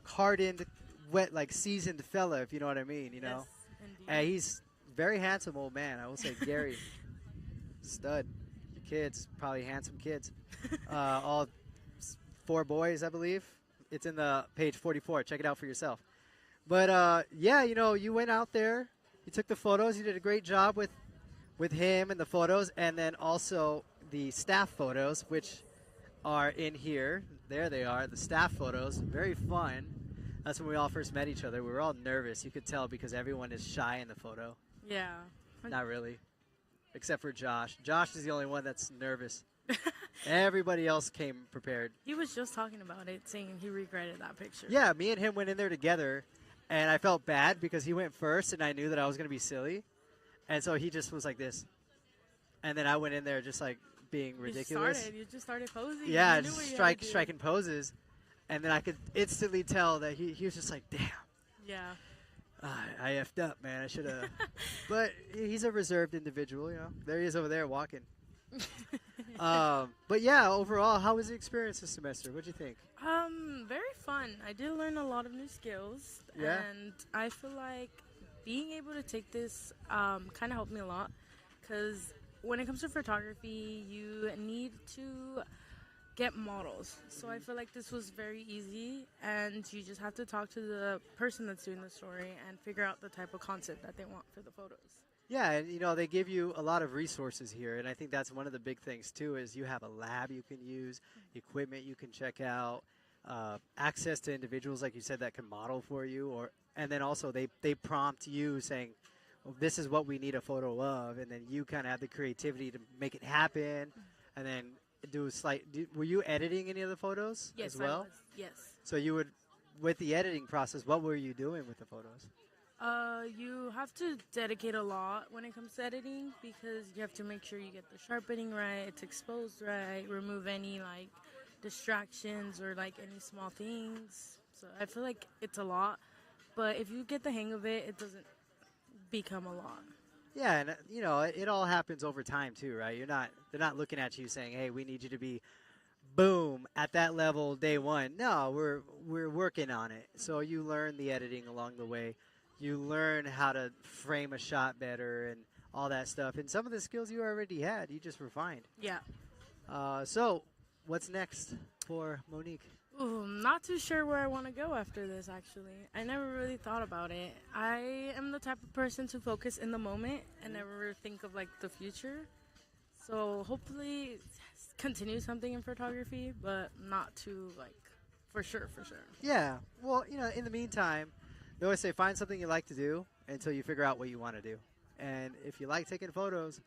hardened, wet, like seasoned fella, if you know what I mean. You know, Yes, indeed. and he's very handsome old man. I will say, Gary, stud. Your kids, probably handsome kids. All 4 boys, I believe. It's in the page 44. Check it out for yourself. But yeah, you went out there, you took the photos, you did a great job with him and the photos, and then also the staff photos, which are in here. There they are, the staff photos. Very fun. That's when we all first met each other. We were all nervous. You could tell because everyone is shy in the photo. Yeah. Not really, except for Josh. Josh is the only one that's nervous. Everybody else came prepared. He was just talking about it, saying he regretted that picture. Yeah, me and him went in there together, and I felt bad because he went first, and I knew that I was going to be silly. And so he just was like this. And then I went in there just like being ridiculous. You just started posing. Yeah, You knew just what you had to do. striking poses. And then I could instantly tell that he was just like, damn. Yeah. I effed up, man. I should have. But he's a reserved individual, you know. There he is over there walking. But yeah, overall, how was the experience this semester? What'd you think? Very fun. I did learn a lot of new skills. Yeah? And I feel like being able to take this kind of helped me a lot. Because when it comes to photography, you need to get models. So I feel like this was very easy, and you just have to talk to the person that's doing the story and figure out the type of concept that they want for the photos. Yeah, and you know, they give you a lot of resources here, and I think that's one of the big things too is you have a lab you can use, equipment you can check out, access to individuals like you said that can model for you, and then also they prompt you saying, well, this is what we need a photo of, and then you kind of have the creativity to make it happen, and then do a slight. Were you editing any of the photos Yes, as well? I was. Yes. So you would, with the editing process, what were you doing with the photos? You have to dedicate a lot when it comes to editing because you have to make sure you get the sharpening right, it's exposed right, remove any like distractions or like any small things. So I feel like it's a lot, but if you get the hang of it, it doesn't become a lot. Yeah, and you know, it all happens over time too, right? They're not looking at you saying, "Hey, we need you to be boom at that level day one." No, we're working on it. So you learn the editing along the way. You learn how to frame a shot better and all that stuff. And some of the skills you already had, you just refined. Yeah. So what's next for Monique? Ooh, I'm not too sure where I want to go after this, actually. I never really thought about it. I am the type of person to focus in the moment and never think of, like, the future. So hopefully continue something in photography, but not too, like, for sure. Yeah. Well, you know, in the meantime, they always say find something you like to do until you figure out what you want to do. And if you like taking photos,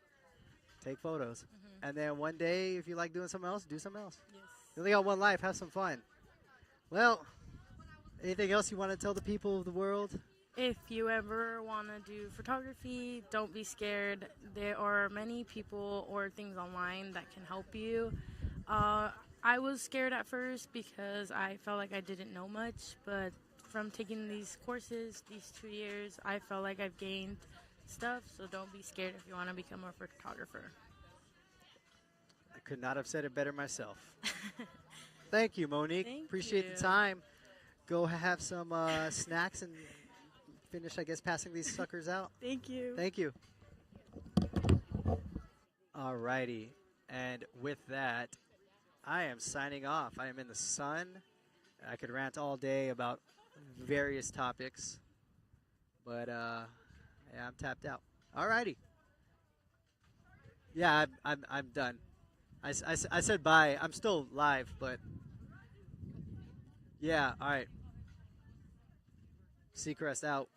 take photos. Mm-hmm. And then one day, if you like doing something else, do something else. Yes. You only got one life. Have some fun. Well, anything else you want to tell the people of the world? If you ever want to do photography, don't be scared. There are many people or things online that can help you. I was scared at first because I felt like I didn't know much, but from taking these courses, these 2 years, I felt like I've gained stuff, so don't be scared if you want to become a photographer. I could not have said it better myself. Thank you, Monique. Thank Appreciate you. the time. Go have some snacks and finish, I guess, passing these suckers out. Thank you. Thank you. All righty. And with that, I am signing off. I am in the sun. I could rant all day about various topics, but yeah, I'm tapped out. All righty. Yeah, I'm done. I said bye. I'm still live, but yeah, all right. Seacrest out.